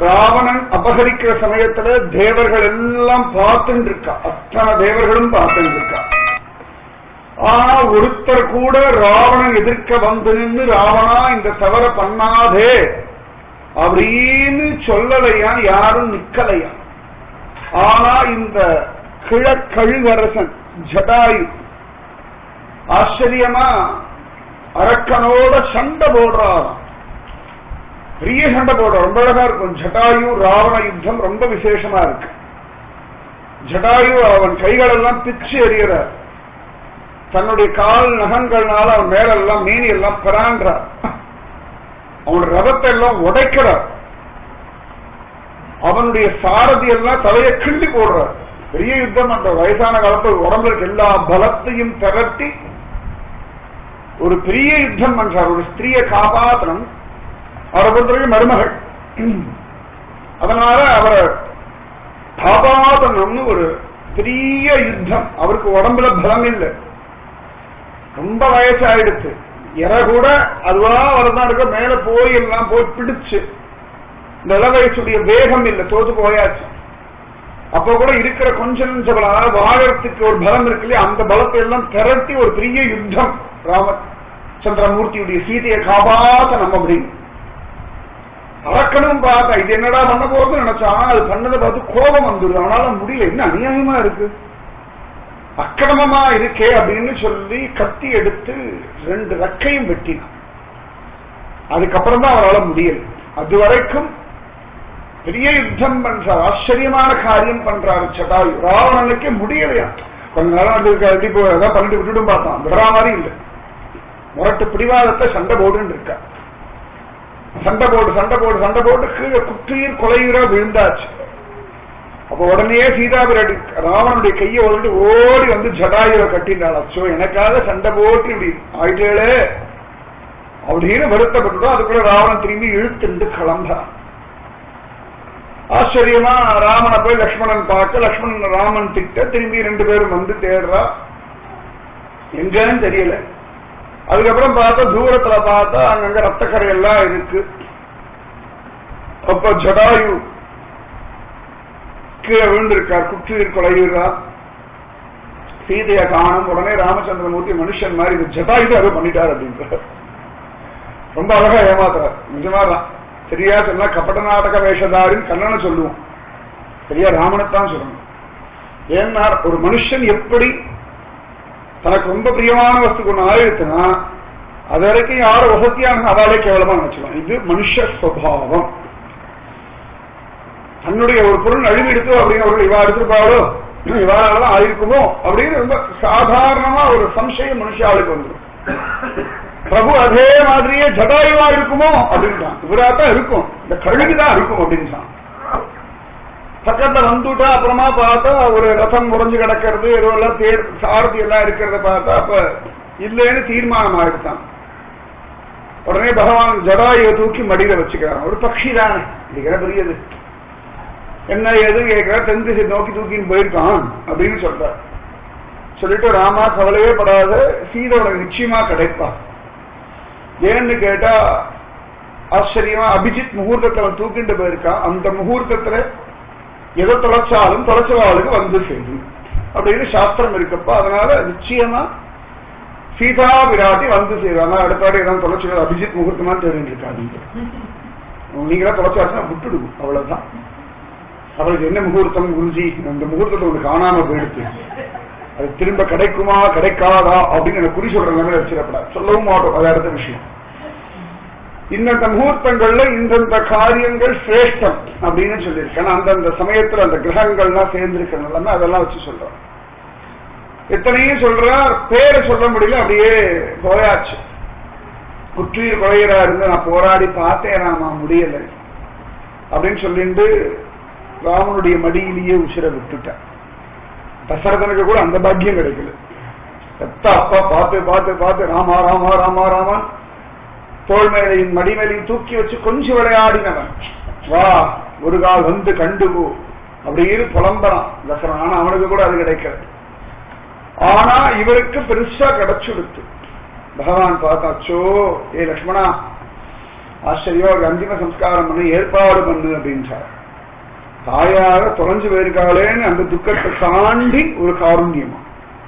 ராவணன் அபகரிக்கிற சமயத்துல தேவர்கள் எல்லாம் பார்த்துட்டு இருக்கா, அத்தனை தேவர்களும் பார்த்துட்டு இருக்கா. ஆனா ஒருத்தர் கூட ராவணன் எதிர்க்க வந்து நின்று ராவணா இந்த தவற பண்ணாதே அப்படின்னு சொல்லலையா, யாரும் நிக்கலையா. ஆனா இந்த கிழக்கழுவரசன் ஜடாயு ஆச்சரியமா அரக்கனோட சண்டை போடுறாராம். பெரிய சண்டை போடுற ரொம்ப அழகா இருக்கும். ஜடாயு ராவண யுத்தம் ரொம்ப விசேஷமா இருக்கு. ஜடாயு அவன் கைகளெல்லாம் பிச்சு எறிகிறார். தன்னுடைய கால் நகங்கள்னால அவன் மேலெல்லாம் மேனி எல்லாம் பிராண்டார். அவனுடைய ரதத்தை எல்லாம் உடைக்கிறார். அவனுடைய சாரதி எல்லாம் தலையை கிள்ளி போடுறார். பெரிய யுத்தம். அந்த வயசான காலத்தில் உடம்புல இருக்க எல்லா பலத்தையும் திரட்டி ஒரு பெரிய யுத்தம் பண்றார். ஒரு ஸ்திரீயை காப்பாற்றணும். அவரை பொறுத்தவரைக்கும் மருமகள். அதனால அவரை காப்பாற்றணும்னு ஒரு பெரிய யுத்தம். அவருக்கு உடம்புல பலம் இல்லை, ரொம்ப வயசாயிடுச்சு. இற கூட அதுவா வரதான் இருக்க. மேல போய் எல்லாம் போய் பிடிச்சு இந்த இளவயசுடைய வேகம் இல்லை, தோத்து போயாச்சு. அப்ப கூட இருக்கிற கொஞ்சம் பலம் வாழறதுக்கு ஒரு பலம் இருக்கு இல்லையா, அந்த பலத்தை எல்லாம் திரட்டி ஒரு பெரிய யுத்தம். ராமச்சந்திரமூர்த்தியுடைய சீதையை காப்பாத்த நம்ம அப்படின்னு அரக்கனும் பார்த்தா இது என்னடா பண்ண போறதுன்னு நினைச்சா, அது பண்ணதை பார்த்து கோபம் வந்துடுது. அவனால முடியல, என்ன அநியாயமா இருக்கு, அக்கிரமமா இருக்கே அப்படின்னு சொல்லி கத்தி எடுத்து 2 ரெக்கையும் வெட்டினான். அதுக்கப்புறம் தான் அவரால் முடியல. அது வரைக்கும் பெரிய யுத்தம் பண்றார், ஆச்சரியமான காரியம் பண்றாரு ஜடாயு. ராவணனுக்கே முடியலையா. கொஞ்ச நேரம் பண்ணிட்டு விட்டுட்டும் பார்த்தான், விடுற மாதிரி இல்லை. முரட்டு பிடிவாதத்தை சண்டை போடுன்னு இருக்கா. சண்டை போட்டு கீழே குற்றீர் கொலையுறா விழுந்தாச்சு. அப்ப உடனே சீதாபிராட்டி ராவனுடைய கையை உடனே ஓடி வந்து ஜடாயுவை கட்டினாள். அச்சோ, எனக்காக சண்டை போட்டு இப்படி ஆயிட்டே அப்படின்னு வருத்தப்பட்டுட்டோம். அதுக்குள்ள ராவணன் திரும்பி இழுத்துண்டு கிளம்புறான். ஆச்சரியமா ராமனை போய் லக்ஷ்மணன் பார்க்க, லக்ஷ்மணன் ராமன் திட்ட, திரும்பி 2 பேரும் வந்து தேடுறா. எங்கன்னு தெரியல. அதுக்கப்புறம் பார்த்தா தூரத்துல பார்த்தா அங்கங்க ரத்தக்கரை எல்லாம் இருக்கு. அப்ப ஜடாயு கீழே விழுந்திருக்கார், குற்றீர் கொலையுறா. சீதையை காணும். உடனே ராமச்சந்திரமூர்த்தி மனுஷன் மாதிரி இந்த ஜடாயு அதை பண்ணிட்டார் அப்படின்ற ரொம்ப அழகா ஏமாத்துறார். நிஜமாதான். சரியா சொன்னா கபட நாடக வேஷதாரின் கண்ணனை சொல்லுவோம், சரியா ராமனைத்தான் சொல்லணும். ஏன்னா ஒரு மனுஷன் எப்படி தனக்கு ரொம்ப பிரியமான வஸ்துக்கு ஒண்ணு ஆயிடுச்சுன்னா அது வரைக்கும் யாரும் வசதியான அவளே கேவலமா நினைச்சுக்கலாம். இது மனுஷ சுபாவம். தன்னுடைய ஒரு பொருள் அழிவெடுத்து அப்படின்னு இவா எடுத்துருப்பாளோ, இவாளாலதான் ஆயிருக்குமோ அப்படின்னு ரொம்ப சாதாரணமா ஒரு சம்சயம் மனுஷாளுக்கு வந்துடும். பிரபு அதே மாதிரியே ஜடாயுவா இருக்குமோ அப்படின்றான். இவராத்தான் இருக்கும், இந்த கழுகுதான் இருக்கும் அப்படின்றான். பக்கத்துல வந்துட்டா அப்புறமா பார்த்தா ஒரு ரசம் உறைஞ்சு கிடக்கிறது, ஏதோ எல்லாம் தேர் சாரதி எல்லாம் இருக்கிறத பார்த்தா அப்ப இல்லைன்னு தீர்மானம் ஆயிடுச்சான். உடனே பகவான் ஜடாயுவை தூக்கி மடியில வச்சுக்கிறான். ஒரு பட்சி தானே, இதுக்கிற பெரியது என்ன ஏது கேட்கிற, தென் திசை நோக்கி தூக்கின்னு போயிருக்கான் அப்படின்னு சொல்றார். சொல்லிட்டு ராமா கவலையே படாத, சீதோட நிச்சயமா கிடைப்பா. ஏன்னு கேட்டா ஆச்சரியமா அபிஜித் முகூர்த்தத்தை தூக்கிட்டு போயிருக்கான். அந்த முகூர்த்தத்துல எதை தொலைச்சாலும் தொலைச்சவாளுக்கு வந்து செய்யும் அப்படின்னு சாஸ்திரம் இருக்கப்பா. அதனால நிச்சயமா சீதா விராட்டி வந்து செய்வாங்க. அடுத்தாடி ஏதாவது தொலைச்சு அபிஜித் முகூர்த்தமா தெரிஞ்சு இருக்காதீங்க. நீங்களா தொலைச்சாச்சுன்னா விட்டுடுவோம், அவ்வளவுதான். அவளுக்கு என்ன முகூர்த்தம் குருஜி, அந்த முகூர்த்தத்தை ஒன்று காணாம போயிடுச்சு, அது திரும்ப கிடைக்குமா கிடைக்காதா அப்படின்னு எனக்கு குறி சொல்ற மாதிரி வச்சிடப்படாது, சொல்லவும் மாட்டோம். அது அடுத்த விஷயம். இந்தந்த முகூர்த்தங்கள்ல இந்தந்த காரியங்கள் சிரேஷ்டம் அப்படின்னு சொல்லியிருக்கேன். அந்தந்த சமயத்துல அந்த கிரகங்கள்லாம் சேர்ந்திருக்கணும், அதெல்லாம் வச்சு சொல்றோம். எத்தனையும் சொல்றார், பேரை சொல்ல முடியல, அப்படியே போயாச்சு. குற்றீர் கொலையரா இருந்து நான் போராடி பார்த்தேன், நான் முடியலை அப்படின்னு சொல்லிட்டு ராமனுடைய மடியிலேயே உசிர விட்டுட்டேன். தசரதனுக்கு கூட அந்த பாக்கியம் கிடைக்கல. அப்பா பார்த்து பார்த்து பார்த்து ராமா ராமா ராமா ராமான் தோல் மேலையும் மடிமேலையும் தூக்கி வச்சு கொஞ்சம் விளையாடினவன். வா ஒரு கால் வந்து கண்டுகோ அப்படின்னு புலம்பறான் தசரன். ஆனா அவனுக்கு கூட அது கிடைக்கிறது. ஆனா இவருக்கு பெருசா கிடைச்சுடுத்து. பகவான் பார்த்தாச்சோ, ஏ லக்ஷ்மணா ஆச்சரியா ஒரு அந்திம சம்ஸ்காரம் பண்ணி ஏற்பாடு பண்ணு அப்படின்றார். தாயாக தொலைஞ்சு போயிருக்காளேன்னு அந்த துக்கத்தை தாண்டி ஒரு காருண்யமா.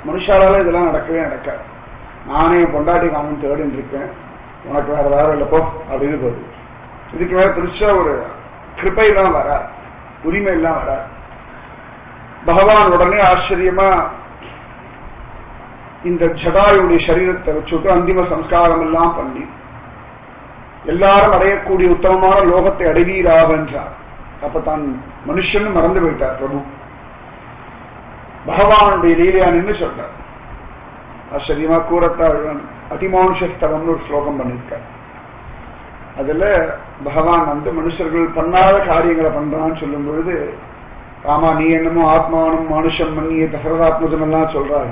மனுஷாலால இதெல்லாம் நடக்கவே நடக்காது. நானே பொண்டாட்டி காமன் தேடின்னு இருக்கேன், உனக்கு வேற வேற இல்லப்போ அப்படின்னு போகுது. இதுக்கு மேல பெருசா ஒரு கிருப்பையெல்லாம் வராது, உரிமை எல்லாம் வராது. பகவான் உடனே ஆச்சரியமா இந்த ஜடாயுடைய சரீரத்தை வச்சுட்டு அந்திம சம்ஸ்காரம் எல்லாம் பண்ணி எல்லாரும் அடையக்கூடிய உத்தமமான லோகத்தை அடைவீராக என்றார். அப்ப தான் மனுஷன் மறந்து போயிட்டார் பிரபு. பகவானுடைய லீலையான்னு சொல்றார். ஆச்சரியமா கூறத்தாழ்வன் அதிமானுஷஸ்தவம்னு ஒரு ஸ்லோகம் பண்ணிருக்கார். அதுல பகவான் மனுஷர்கள் பண்ணாத காரியங்களை பண்றான்னு சொல்லும் பொழுது, ஆமா நீ என்னமோ ஆத்மானும் மனுஷன் மன்னிய தசரதாத்மஜம் எல்லாம் சொல்றாரு,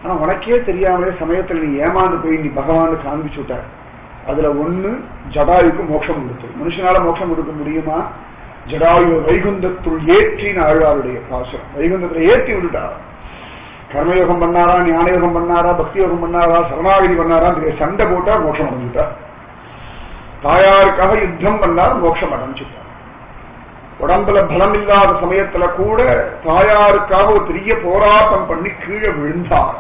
ஆனா உனக்கே தெரியாமலே சமயத்துல நீ ஏமாந்து போய் நீ பகவானு காண்பிச்சு விட்ட. அதுல ஒண்ணு ஜடாயுக்கு மோட்சம் கொடுத்து. மனுஷனால மோட்சம் கொடுக்க முடியுமா? ஜடாயு வைகுந்தத்துள் ஏற்றின ஆழ்வாருடைய பாசுரம். வைகுந்தத்துல ஏற்றி விட்டுட்டார். கர்மயோகம் பண்ணாரா, ஞான யோகம் பண்ணாரா, பக்தி யோகம் பண்ணாரா, சரணாகதி பண்ணாரா, சண்டை போட்டா மோட்சம் அடைஞ்சுட்டார். தாயாருக்காக யுத்தம் பண்ணார், மோட்சம் அடைஞ்சுட்டார். உடம்புல பலம் இல்லாத சமயத்துல கூட தாயாருக்காக ஒரு பெரிய போராட்டம் பண்ணி கீழே விழுந்தார்.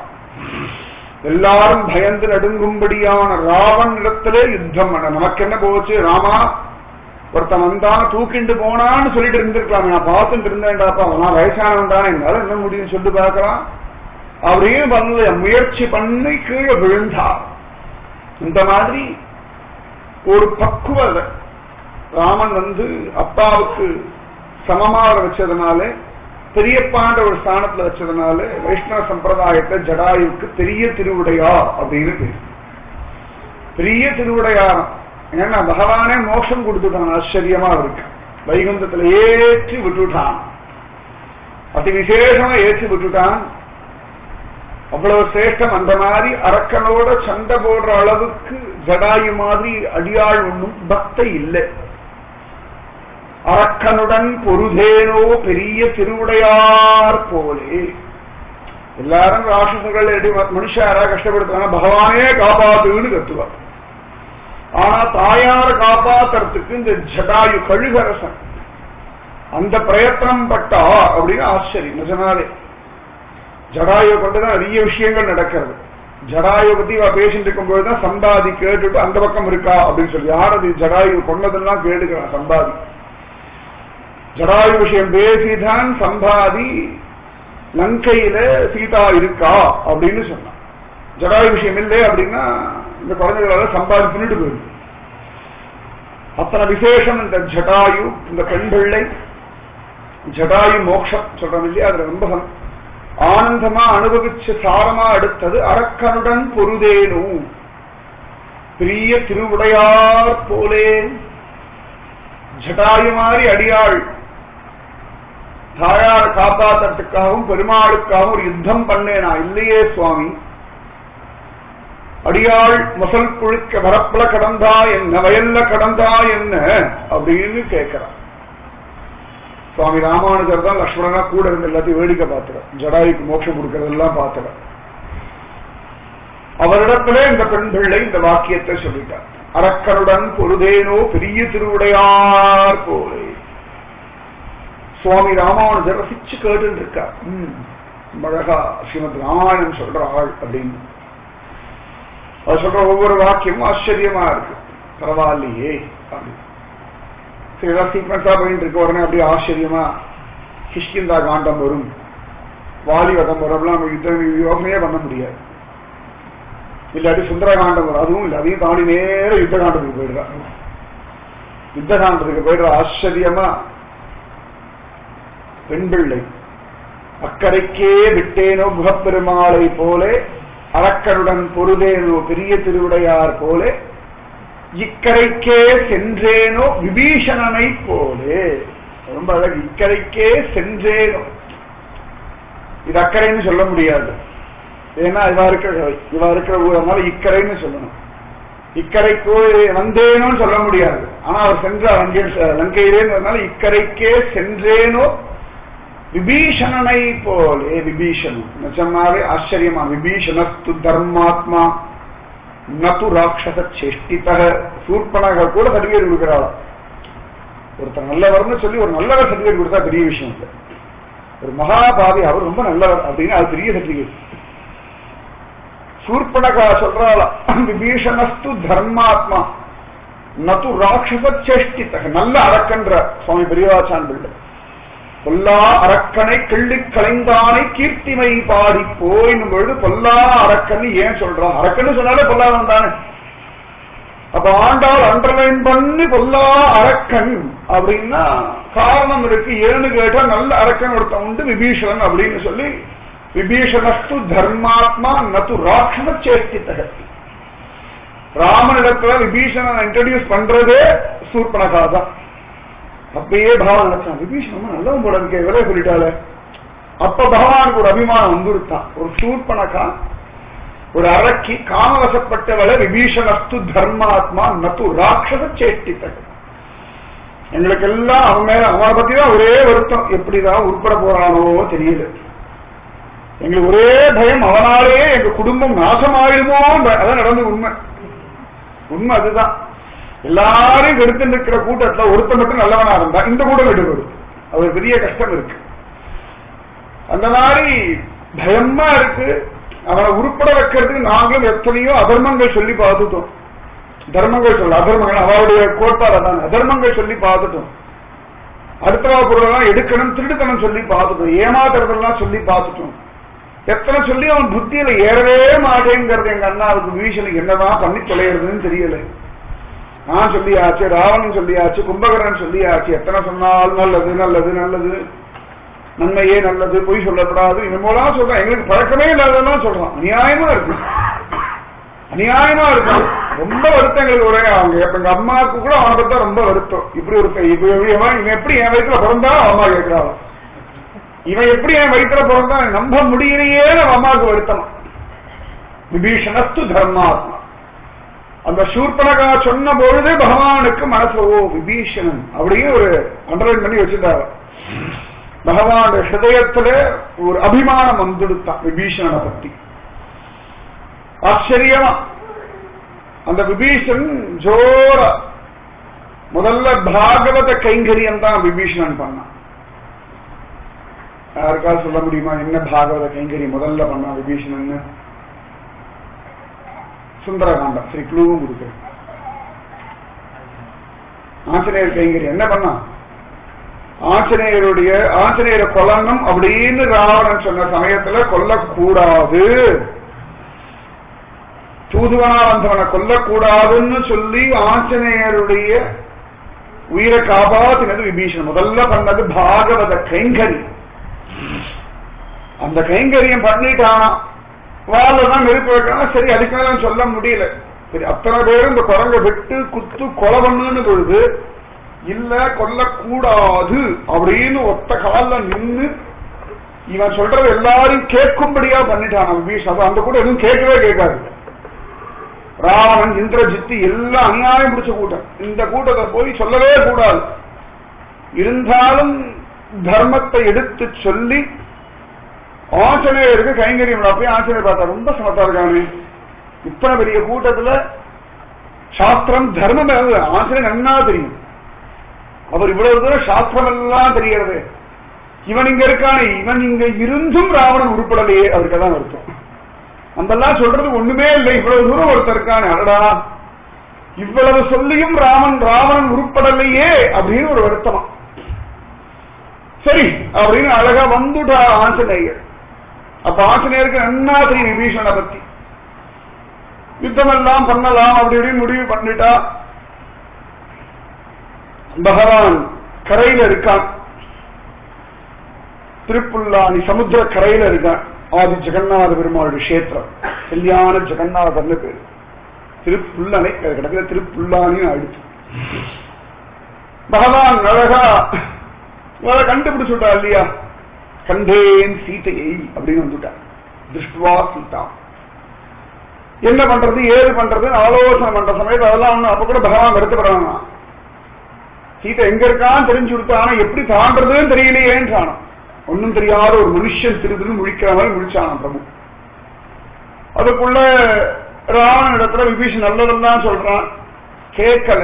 எல்லாரும் பயந்து நடுங்கும்படியான ராவன் இடத்திலே யுத்தம் பண்ண. நமக்கு என்ன போச்சு, ராமா ஒருத்தன் வந்தான் தூக்கிண்டு போனான்னு சொல்லிட்டு இருந்திருக்கலாம். நான் பார்த்துட்டு இருந்தேன்டாப்பா, நான் வயசானவன் தானே, என்னால என்ன முடியும் சொல்லி பார்க்கலாம். அவரையும் வந்து முயற்சி பண்ணி கீழே விழுந்தார். இந்த மாதிரி ஒரு பக்குவத ராமன் அப்பாவுக்கு சமமாக வச்சதுனால, பெரியப்பான்ற ஒரு ஸ்தானத்துல வச்சதுனால வைஷ்ணவ சம்பிரதாயத்தை ஜடாயுக்கு பெரிய திருவுடையார் அப்படின்னு பேரு. பெரிய திருவுடையாரம். ஏன்னா பகவானே மோட்சம் கொடுத்துட்டான். ஆச்சரியமா இருக்கு. வைகுந்தத்துல ஏற்றி விட்டுட்டான். அதி விசேஷமா ஏற்றி விட்டுட்டான். அவ்வளவு சிரேஷ்டம். அந்த மாதிரி அரக்கனோட சண்டை போடுற அளவுக்கு ஜடாயு மாதிரி அடியாள் ஒன்றும் பக்தை இல்லை. அரக்கனுடன் பொருதேனோ பெரிய திருவுடையார் போலே. எல்லாரும் ராட்சசர்கள் மனுஷாரா கஷ்டப்படுத்தாங்க, பகவானே காப்பாத்துன்னு கத்துவார். ஆனா தாயார காப்பாத்துறதுக்கு இந்த ஜடாயு கழுகரசன் அந்த பிரயத்தனம் பட்டா அப்படின்னு ஆச்சரியம். நிஜமாவே ஜடாயை கொண்டுதான் நிறைய விஷயங்கள் நடக்கிறது. ஜடாயை பத்தி பேசிட்டு இருக்கும்போதுதான் சம்பாதி கேட்டுட்டு அந்த பக்கம் இருக்கா அப்படின்னு சொல்லி, யார் அது ஜடாயு கொண்டதெல்லாம் கேட்டுக்கிறான் சம்பாதி. ஜடாயு விஷயம் பேசிதான் சம்பாதி லங்கையில சீதா இருக்கா அப்படின்னு சொன்னான். ஜடாயு விஷயம் இல்லை அப்படின்னா இந்த குழந்தைகளால சம்பாதி பண்ணிட்டு போயிருக்கு. அத்தனை விசேஷம் இந்த ஜடாயு, இந்த பெண் பிள்ளை. ஜடாயு மோட்சம் சொல்றோம் இல்லையா, அதுல ரொம்ப ஆனந்தமா அனுபவிச்சு சாரமா எடுத்தது அரக்கனுடன் பொருதேனும் பெரிய திருவுடையார் போலே. ஜடாயு மாதிரி அடியாள் தாயார காப்பாத்துறதுக்காகவும் பெருமாளுக்காகவும் ஒரு யுத்தம் பண்ணேனா? இல்லையே சுவாமி. அடியாள் மசல் குழுக்க வரப்புல கடந்தா என்ன, வயல்ல கடந்தா என்ன அப்படின்னு கேட்கிறான். சுவாமி ராமானுஜர் தான் லக்ஷ்மணனா கூட இருந்து எல்லாத்தையும் வேடிக்கை பார்த்துறார். ஜடாயுக்கு மோட்சம் கொடுக்கறதெல்லாம் பார்த்துறார். அவரிடத்திலே இந்த பெண் பிள்ளை இந்த வாக்கியத்தை சொல்லிட்டார். அரக்கனுடன் பொருதேனோ பெரிய திருவுடையார் போலே. சுவாமி ராமானுஜர் ரசிச்சு கேட்டு இருக்கார். அழகா ஸ்ரீமத் ராமாயணம் சொல்ற ஆள் அப்படின்னு. அது சொல்ற ஒவ்வொரு வாக்கியமும் ஆச்சரியமா இருக்கு. பரவாயில்லையே அப்படின்னு ஏதாவது சீக்வன்ஸா போயிட்டு இருக்க உடனே அப்படியே ஆச்சரியமா கிஷ்கிந்தா காண்டம் வரும், வாலிவதம் வரும், அப்படிலாம் யோசனையே பண்ண முடியாது. இல்லாட்டி சுந்தரகாண்டம் வரும், அதுவும் இல்லை. அதையும் தாண்டி நேர யுத்த காண்டத்துக்கு போயிடுறா. யுத்த காண்டத்துக்கு போயிடுற ஆச்சரியமா பெண் பிள்ளை. அக்கறைக்கே விட்டேனோ முகப்பெருமாளை போலே, அரக்கனுடன் பொருதேனோ பெரிய திருவுடையார் போலே, இக்கரைக்கே சென்றேனோ விபீஷணனை போலே. ரொம்ப அழகு. இக்கரைக்கே சென்றேனோ. இது அக்கறைன்னு சொல்ல முடியாது. ஏன்னா இவா இருக்கிற ஊரனால இக்கரைன்னு சொல்லணும். இக்கரைக்கோ வந்தேனோன்னு சொல்ல முடியாது. ஆனா அவர் சென்ற லங்கையிலேன்றதுனால இக்கரைக்கே சென்றேனோ விபீஷணனை போலே. விபீஷணன் நிஜமாவே ஆச்சரியமா. விபீஷணஸ்து தர்மாத்மா நது ராட்சச சேஷ்டித. சூர்பனக கூட சர்டிபிகேட் கொடுக்கிறாள். ஒருத்தர் நல்லவர்னு சொல்லி ஒரு நல்லவர் சர்டிபிகேட் கொடுத்தா பெரிய விஷயம் இல்லை. ஒரு மகாபாவி அவர் ரொம்ப நல்லவர் அப்படின்னு அது பெரிய சர்டிபிகேட். சூர்பனகா சொல்றாளா, விபீஷணஸ்து தர்மாத்மா நது ராட்சச சேஷ்டித. நல்ல அரக்கன்ற சுவாமி பெரியவாச்சான் பிள்ளை. பொல்லா அரக்கனை கிள்ளி கலைந்தானை கீர்த்திமை பாடி போயினும் பொழுது பொல்லா அரக்கன் ஏன் சொல்றான்? அரக்கன்னு சொன்னாலே பொல்லாதவன் தானே. அப்ப ஆண்டாள் அண்டர்லைன் பண்ணி பொல்லா அரக்கன் அப்படின்னா காரணம் இருக்கு. ஏன்னு கேட்டா நல்ல அரக்கன் ஒருத்தன் உண்டு விபீஷணன் அப்படின்னு சொல்லி, விபீஷணஸ்து தர்மாத்மா நது ராட்சச சேஷ்டிதக. ராமனிடத்துல விபீஷணனை இன்ட்ரோடியூஸ் பண்றதே சூர்பனகா தான். அப்பயே பகவான் நினைச்சான், விபீஷணன் நல்லவன் போல இருக்க விலை சொல்லிட்டாலே. அப்ப பகவானுக்கு ஒரு அபிமானம் வந்துருத்தான். ஒரு சூர்பனகா, ஒரு அரக்கி, காமவசப்பட்டவளை விபீஷணஸ்து தர்மாத்மா நது ராட்சச சேஷ்டிதக. எங்களுக்கு எல்லாம் அவன் மேல அவனை பத்தி தான் ஒரே வருத்தம், எப்படிதான் உட்பட போறானோ தெரியல. எங்களுக்கு ஒரே பயம், அவனாலே எங்க குடும்பம் நாசமாயிடுமோ. அதான் நடந்து உண்மை. உண்மை அதுதான். எல்லாரையும் கெடுத்து இருக்கிற கூட்டத்துல ஒருத்த மட்டும் நல்லவனா இருந்தா இந்த கூட்டம் கெட்டு போயிடும். அது பெரிய கஷ்டம் இருக்கு. அந்த மாதிரி பயமா இருக்கு. அவனை உருப்பட வைக்கிறதுக்கு நாங்களும் எத்தனையோ அதர்மங்கள் சொல்லி பார்த்துட்டோம். தர்மங்கள் சொல்ல அதர்மங்கள் அவருடைய கோட்பாடு தான். அதர்மங்கள் சொல்லி பார்த்துட்டோம். அடுத்தவா பொருளெல்லாம் எடுக்கணும், திருடுத்தனம் சொல்லி பார்த்துட்டோம், ஏமாத்துறதெல்லாம் சொல்லி பார்த்துட்டோம். எத்தனை சொல்லி அவன் புத்தியில ஏறவே மாட்டேங்கிறது. எங்க அண்ணாவுக்கு விபீஷனுக்கு என்னதான் பண்ணி தொலைகிறதுன்னு தெரியல. நான் சொல்லியாச்சு, ராவணன் சொல்லியாச்சு, கும்பகரன் சொல்லியாச்சு, எத்தனை சொன்னாலும் நல்லது நல்லது நல்லது, நன்மையே நல்லது, பொய் சொல்லப்படாது, இனிமேலாம் சொல்றான். எங்களுக்கு பழக்கமே இல்லாததான் சொல்றான். அநியாயமா இருக்கு, அநியாயமா இருக்கும். ரொம்ப வருத்தங்களுக்கு ஒரே அவங்க. எங்க அம்மாவுக்கு கூட அவனை பத்தா ரொம்ப வருத்தம். இப்படி ஒரு இவன் எப்படி என் வயிற்றுல பிறந்தா அம்மா கேட்கிறாள், இவன் எப்படி என் வயிற்றுல பிறந்தா நம்ப முடியலையே அம்மாவுக்கு வருத்தம். விபீஷணஸ்து தர்மாத்மா. அந்த சூர்பனகா சொன்ன பொழுது பகவானுக்கு மனசுல ஓ விபீஷணன் அப்படின்னு ஒரு அண்டர்லைன் பண்ணி வச்சிருந்தாரு. பகவான் ஹிருதயத்துல ஒரு அபிமானம் வந்துடுத்தான் விபீஷணனை பத்தி. ஆச்சரியமா அந்த விபீஷன் ஜோர முதல்ல பாகவத கைங்கரியம் தான் விபீஷணன் பண்ணான். யாருக்காவது சொல்ல முடியுமா என்ன பாகவத கைங்கரியம் முதல்ல பண்ணான் விபீஷணன்? சுந்தரகாண்டம். சரி, குழுவும் கொடுக்க. ஆஞ்சநேயர் கைங்கரியம் என்ன பண்ணான்? ஆஞ்சநேயரை கொல்லணும் அப்படின்னு ராவணன் சொன்ன சமயத்துல கொல்லக்கூடாது, தூதுவனா வந்தவனை கொல்லக்கூடாதுன்னு சொல்லி ஆஞ்சநேயருடைய உயிரை காப்பாத்தினது விபீஷணன். முதல்ல பண்ணது பாகவத கைங்கரியம். அந்த கைங்கரியம் பண்ணிட்டானா வாழதான் நெருப்பு வைக்கணும். சரி, அதுக்காக சொல்ல முடியல. சரி, அத்தனை பேரும் இந்த குரங்க விட்டு குத்து கொலை பண்ணுன்னு பொழுது இல்ல கொல்லக்கூடாது அப்படின்னு ஒத்த கால நின்று இவன் சொல்றது எல்லாரையும் கேட்கும்படியா பண்ணிட்டான் விபீஷணன். அந்த கூட எதுவும் கேட்கவே கேட்காது. ராவணன், இந்திரஜித்து எல்லாம் அநியாயம் பிடிச்ச கூட்டம். இந்த கூட்டத்தை போய் சொல்லவே கூடாது. இருந்தாலும் தர்மத்தை எடுத்து சொல்லி ஆஞ்சநேயருக்கு கைங்கரியம். போய் ஆஞ்சநேயர் பார்த்தா ரொம்ப சமத்தா இருக்கானே, இத்தனை பெரிய கூட்டத்துல சாஸ்திரம் தர்மம் ஆஞ்சநேயர் நன்னா தெரியும். அவர் இவ்வளவு தூரம் சாஸ்திரம் எல்லாம் தெரிகிறது. இவன் இங்க இருக்கானே, இவன் இங்க இருந்தும் ராவணன் உருப்படலையே, அவருக்கு தான் வருத்தம். அந்தெல்லாம் சொல்றது ஒண்ணுமே இல்லை. இவ்வளவு தூரம் ஒருத்தர் இருக்கானே, அடடா இவ்வளவு சொல்லியும் ராவணன் உருப்படலையே அப்படின்னு ஒரு வருத்தமா. சரி அப்படின்னு அழகா வந்துட்டா ஆஞ்சநேயர். அப்ப ஆஞ்சநேயருக்கு நன்னா தெரியும் விபீஷணனை பத்தி. யுத்தம் எல்லாம் பண்ணலாம் அப்படி இப்படின்னு முடிவு பண்ணிட்டா. பகவான் கரையில இருக்கான், திருப்புல்லானி சமுத்திர கரையில இருக்கான். ஆதி ஜெகநாத பெருமாளுடைய கஷேத்திரம், கல்யாண ஜெகநாதர்னு பேரு. திருப்புல்லனை கிடக்கிற திருப்புல்லானின்னு ஆயிடுச்சு. பகவான் அழகா கண்டுபிடிச்சுட்டா இல்லையா, கண்டேன் சீதையை அப்படின்னு வந்துட்டான். திருஷ்டுவா சீதா. என்ன பண்றது ஏது பண்றது ஆலோசனை பண்ற சமயத்து அதெல்லாம் ஒண்ணு. அப்ப கூட பகவான் வருத்தப்படுறாங்க, சீதை எங்க இருக்கான்னு தெரிஞ்சு கொடுத்தானா எப்படி தாண்டதுன்னு தெரியலையேன்றானா. ஒன்னும் தெரியாத ஒரு மனுஷன் திருதிரு முழிக்கிற மாதிரி முழிச்சானா பிரபு. அதுக்குள்ள ராவணன் இடத்துல விபீஷன் நல்லதெல்லாம் சொல்றான், கேட்கல.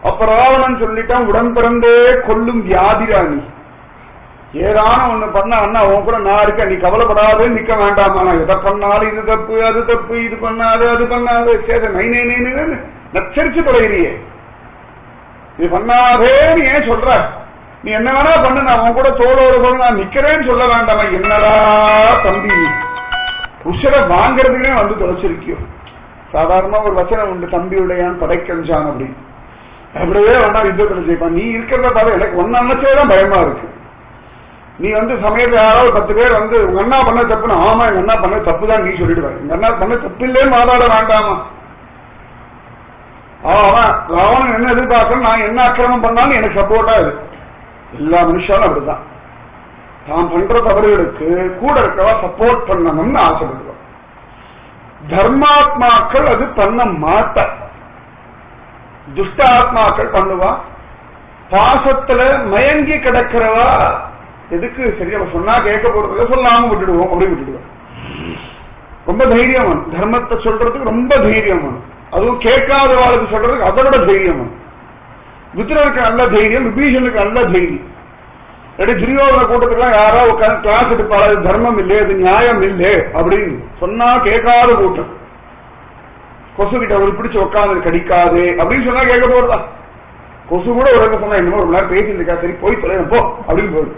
அப்ப ராவணன் சொல்லிட்டான், உடன் பிறந்தே கொல்லும் வியாதிராணி, ஏதான ஒண்ணு பண்ண அண்ணா உன் கூட நான் இருக்க, நீ கவலைப்படாதே, நிக்க வேண்டாமா, நான் எதை பண்ணாலும் இது தப்பு அது தப்பு, இது பண்ணாது அது பண்ணாது, சேத நை நை நச்சரிச்சு தொலைகிறியே, இது பண்ணாதேன்னு ஏன் சொல்ற, நீ என்ன வேணா பண்ணு, நான் உன் கூட தோளோடு போல நான் நிக்கிறேன்னு சொல்ல வேண்டாமா? என்னடா தம்பி, உஷரை வாங்கறதுக்குனே வந்து தொலைச்சிருக்கியோ. சாதாரணமா ஒரு வச்சனம் உண்டு, தம்பியுடையான் படைக்கஞ்சான் அப்படின்னு. அப்படியே வேண்டாம் யுத்தத்தில் ஜெயிப்பான். நீ இருக்கிறத பார்த்தா எனக்கு ஒன்னு நினைச்சேதான் பயமா இருக்கு. நீ சமயத்துல யாராவது 10 பேர் உங்க அண்ணா பண்ண தப்புன்னு, ஆமா எங்க அண்ணா பண்ண தப்பு தான் நீ சொல்லிடுவாரு. எங்க அண்ணா பண்ண தப்பு இல்லேன்னு வாதாட வேண்டாமா? அவன் ராவணன் என்ன எதிர்பார்க்க, நான் என்ன அக்கிரமம் பண்ணாலும் எனக்கு சப்போர்ட்டா இருக்கு. எல்லா மனுஷாலும் அப்படிதான். தான் பண்ற தவறுகளுக்கு கூட இருக்கவா சப்போர்ட் பண்ணணும்னு ஆசைப்படுவார். தர்மாத்மாக்கள் அது பண்ண மாட்ட, துஷ்ட ஆத்மாக்கள் பண்ணுவா. பாசத்துல மயங்கி கிடக்கிறவா எதுக்கு சரி அவ சொன்னா கேட்க போறது, சொல்லாம விட்டுடுவோம் அப்படின்னு விட்டுடுவோம். ரொம்ப தைரியம் வேணும் தர்மத்தை சொல்றதுக்கு, ரொம்ப தைரியம் வேணும். அதுவும் கேட்காத வாழ்க்கை சொல்றதுக்கு அதோட தைரியம் வேணும். விதுரனுக்கு நல்ல தைரியம், விபீஷனுக்கு நல்ல தைரியம். துரியோதன கூட்டத்துக்குலாம் யாரோ உட்காந்து கிளாஸ் எடுப்பாரு, தர்மம் இல்லை அது நியாயம் இல்லை அப்படின்னு சொன்னா கேட்காத கூட்டம். கொசு கிட்ட ஒரு பிடிச்சு உட்காந்து கடிக்காது அப்படின்னு சொன்னா கேட்க போறதா? கொசு கூட ஒரு சொன்னா என்னமோ ஒரு நேரம் பேசிட்டு இருக்கா, சரி போய் தொலை போ அப்படின்னு போகுது.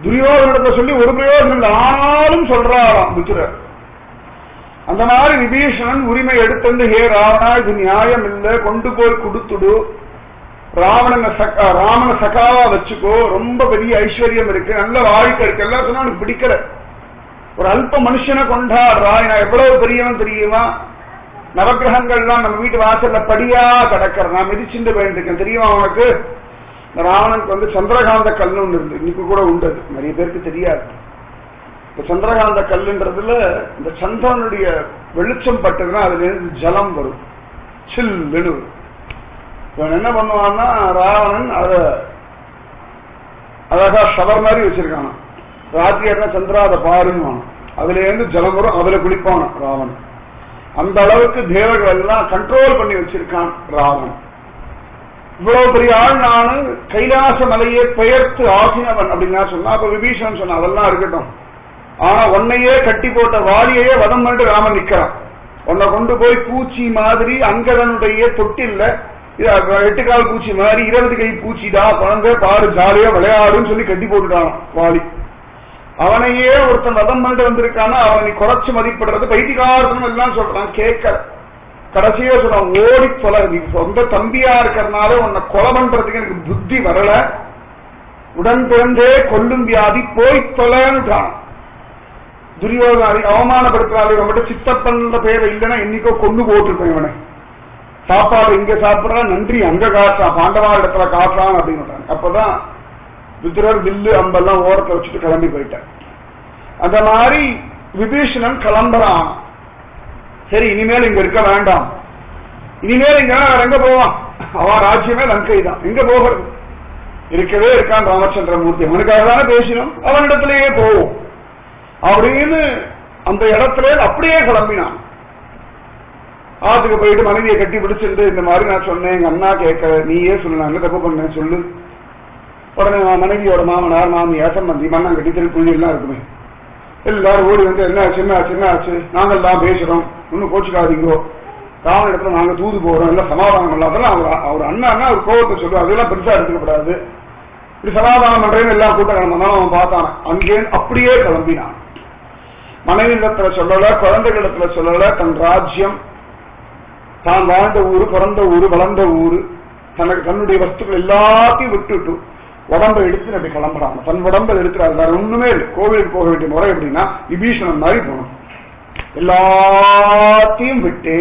துரியோதனத்தை சொல்லி ஒரு பிரயோஜனம் ஆனாலும் சொல்றாராம் விதுரர். அந்த மாதிரி விபீஷணன் உரிமை எடுத்து, ஹே ராவணா இது நியாயம் இல்லை, கொண்டு போய் கொடுத்துடு, ராமனை சகாவா வச்சுக்கோ, ரொம்ப பெரிய ஐஸ்வர்யம் இருக்கு, நல்ல வாழ்க்கை இருக்கு, எல்லாம் சொன்னா எனக்கு பிடிக்கல. ஒரு அல்ப மனுஷனை கொண்டாடுறா, நான் எவ்வளவு பெரியவன் தெரியுமா? நவகிரகங்கள்லாம் நம்ம வீட்டு வாசல்ல படியா கிடக்கிற, நான் மிதிச்சுட்டு போயிருக்கேன் தெரியுமா உனக்கு? ராவணனுக்கு சந்திரகாந்த கல்லு ஒன்று இருந்து, இன்னைக்கு கூட உண்டு, நிறைய பேருக்கு தெரியாது. இந்த சந்திரகாந்த கல்லுன்றதுல இந்த சந்திரனுடைய வெளிச்சம் பட்டதுன்னா அதுல இருந்து ஜலம் வரும், சில்லுன்னு. இவன் என்ன பண்ணுவான்னா, ராவணன் அழகா ஷவர் மாதிரி வச்சிருக்கான, ராத்திரி என்ன சந்திரா அதை பாருங்க, அதுல இருந்து ஜலம் வரும், அதுல குளிப்பான ராவணன். அந்த அளவுக்கு தேவர்கள் எல்லாம் கண்ட்ரோல் பண்ணி வச்சிருக்கான் ராவணன். இவ்வளவு பெரிய ஆள் நானு, கைலாச மலையை பெயர்த்து ஆசினவன் அப்படின்னா சொன்னா, அப்ப விபீஷன் சொன்ன அதெல்லாம் இருக்கட்டும், ஆனா உன்னையே கட்டி போட்ட வாலியையே வதம் பண்ணிட்டு ராமன் நிக்கிறான். உன்னை கொண்டு போய் பூச்சி மாதிரி அங்கதனுடைய தொட்டில்ல, 8 கால் பூச்சி மாதிரி 20 கை பூச்சிடா, குழந்தை பாரு ஜாலியா விளையாடுன்னு சொல்லி கட்டி போட்டுட்டான் வாலி. அவனையே ஒருத்தன் வதம் பண்ணிட்டு வந்திருக்கானா, அவனை குறைச்சு மதிப்பிடுறது பைத்தியகாரத்தனம் எல்லாம் சொல்றான். கேட்க கடைசியே சொன்னான், ஓடி தொலை, நீ சொந்த தம்பியா இருக்கிறதுனால உன்னை கொலை பண்றதுக்கு எனக்கு புத்தி வரல, உடன் பிறந்தே கொல்லும் வியாதி, போய் தொலைன்னுட்டான். துரியோதனை அவமானப்படுத்துறாரு, இவன் சித்தப்பன்ற பேரை இல்லைன்னா இன்னைக்கோ கொண்டு போட்டிருப்பேன் இவனை. சாப்பாடு இங்க சாப்பிடுறான், நன்றி அங்க காட்டுறான், பாண்டவா இடத்துல காட்டுறான் அப்படின்னு. அப்பதான் விதுரர் வில்லு அம்பெல்லாம் ஓரத்தை வச்சுட்டு கிளம்பி போயிட்டான். அந்த மாதிரி விபீஷணன் கிளம்புறான். சரி இனிமேல் இங்க இருக்க வேண்டாம், இனிமேல் இங்க எங்க போவான்? அவன் ராஜ்யமே லங்கை தான், எங்க போகிறது? இருக்கவே இருக்கான் ராமச்சந்திரமூர்த்தி, அவனுக்காக தானே பேசினோம், அவனிடத்திலேயே போவோம் அப்படின்னு அந்த இடத்துல அப்படியே கிளம்பினான். ஆத்துக்கு போயிட்டு மனைவியை கட்டி பிடிச்சிட்டு, இந்த மாதிரி நான் சொன்னேன், எங்க அண்ணா கேட்க, நீயே சொல்லு, நான் தப்பு பண்ணேன் சொல்லு. உடனே மனைவியோட மாமனார் மாமியார் சம்பந்தி மண்ணம் கட்டி திருப்புள்ளி எல்லாம் இருக்குமே, எல்லாரும் ஓடி என்ன ஆச்சு, நாங்கள் தான் பேசுறோம், இன்னும் கோச்சுக்காதீங்கோ, ராவண இடத்துல நாங்க தூது போறோம், எல்லாம் சமாதானம் பண்ணலாம். அதெல்லாம் அவர் அண்ணா அவர் கோபத்தை சொல்லுவோம், அதெல்லாம் பெருசா எடுத்துக்கப்படாது, இப்படி சமாதானம் பண்றேன்னு எல்லாம் கூட்டம் கிளம்பினாலும் அவன் பார்த்தான். அங்கே அப்படியே கிளம்பினான். மனைவி இடத்துல சொல்லல, குழந்தைகளிடத்துல சொல்லல, தன் ராஜ்யம், தான் வாழ்ந்த ஊரு, பிறந்த ஊரு, வளர்ந்த ஊரு, தன்னுடைய வஸ்துக்கள் எல்லாத்தையும் விட்டுட்டு உடம்பை எடுத்து அப்படி கிளம்புறாங்க. தன் உடம்பை எடுக்கிறாரு, வேற ஒண்ணுமே இல்லை. கோவிலுக்கு போக வேண்டிய முறை எப்படின்னா விபீஷணன் மாதிரி போகணும். எல்லாத்தையும் விட்டு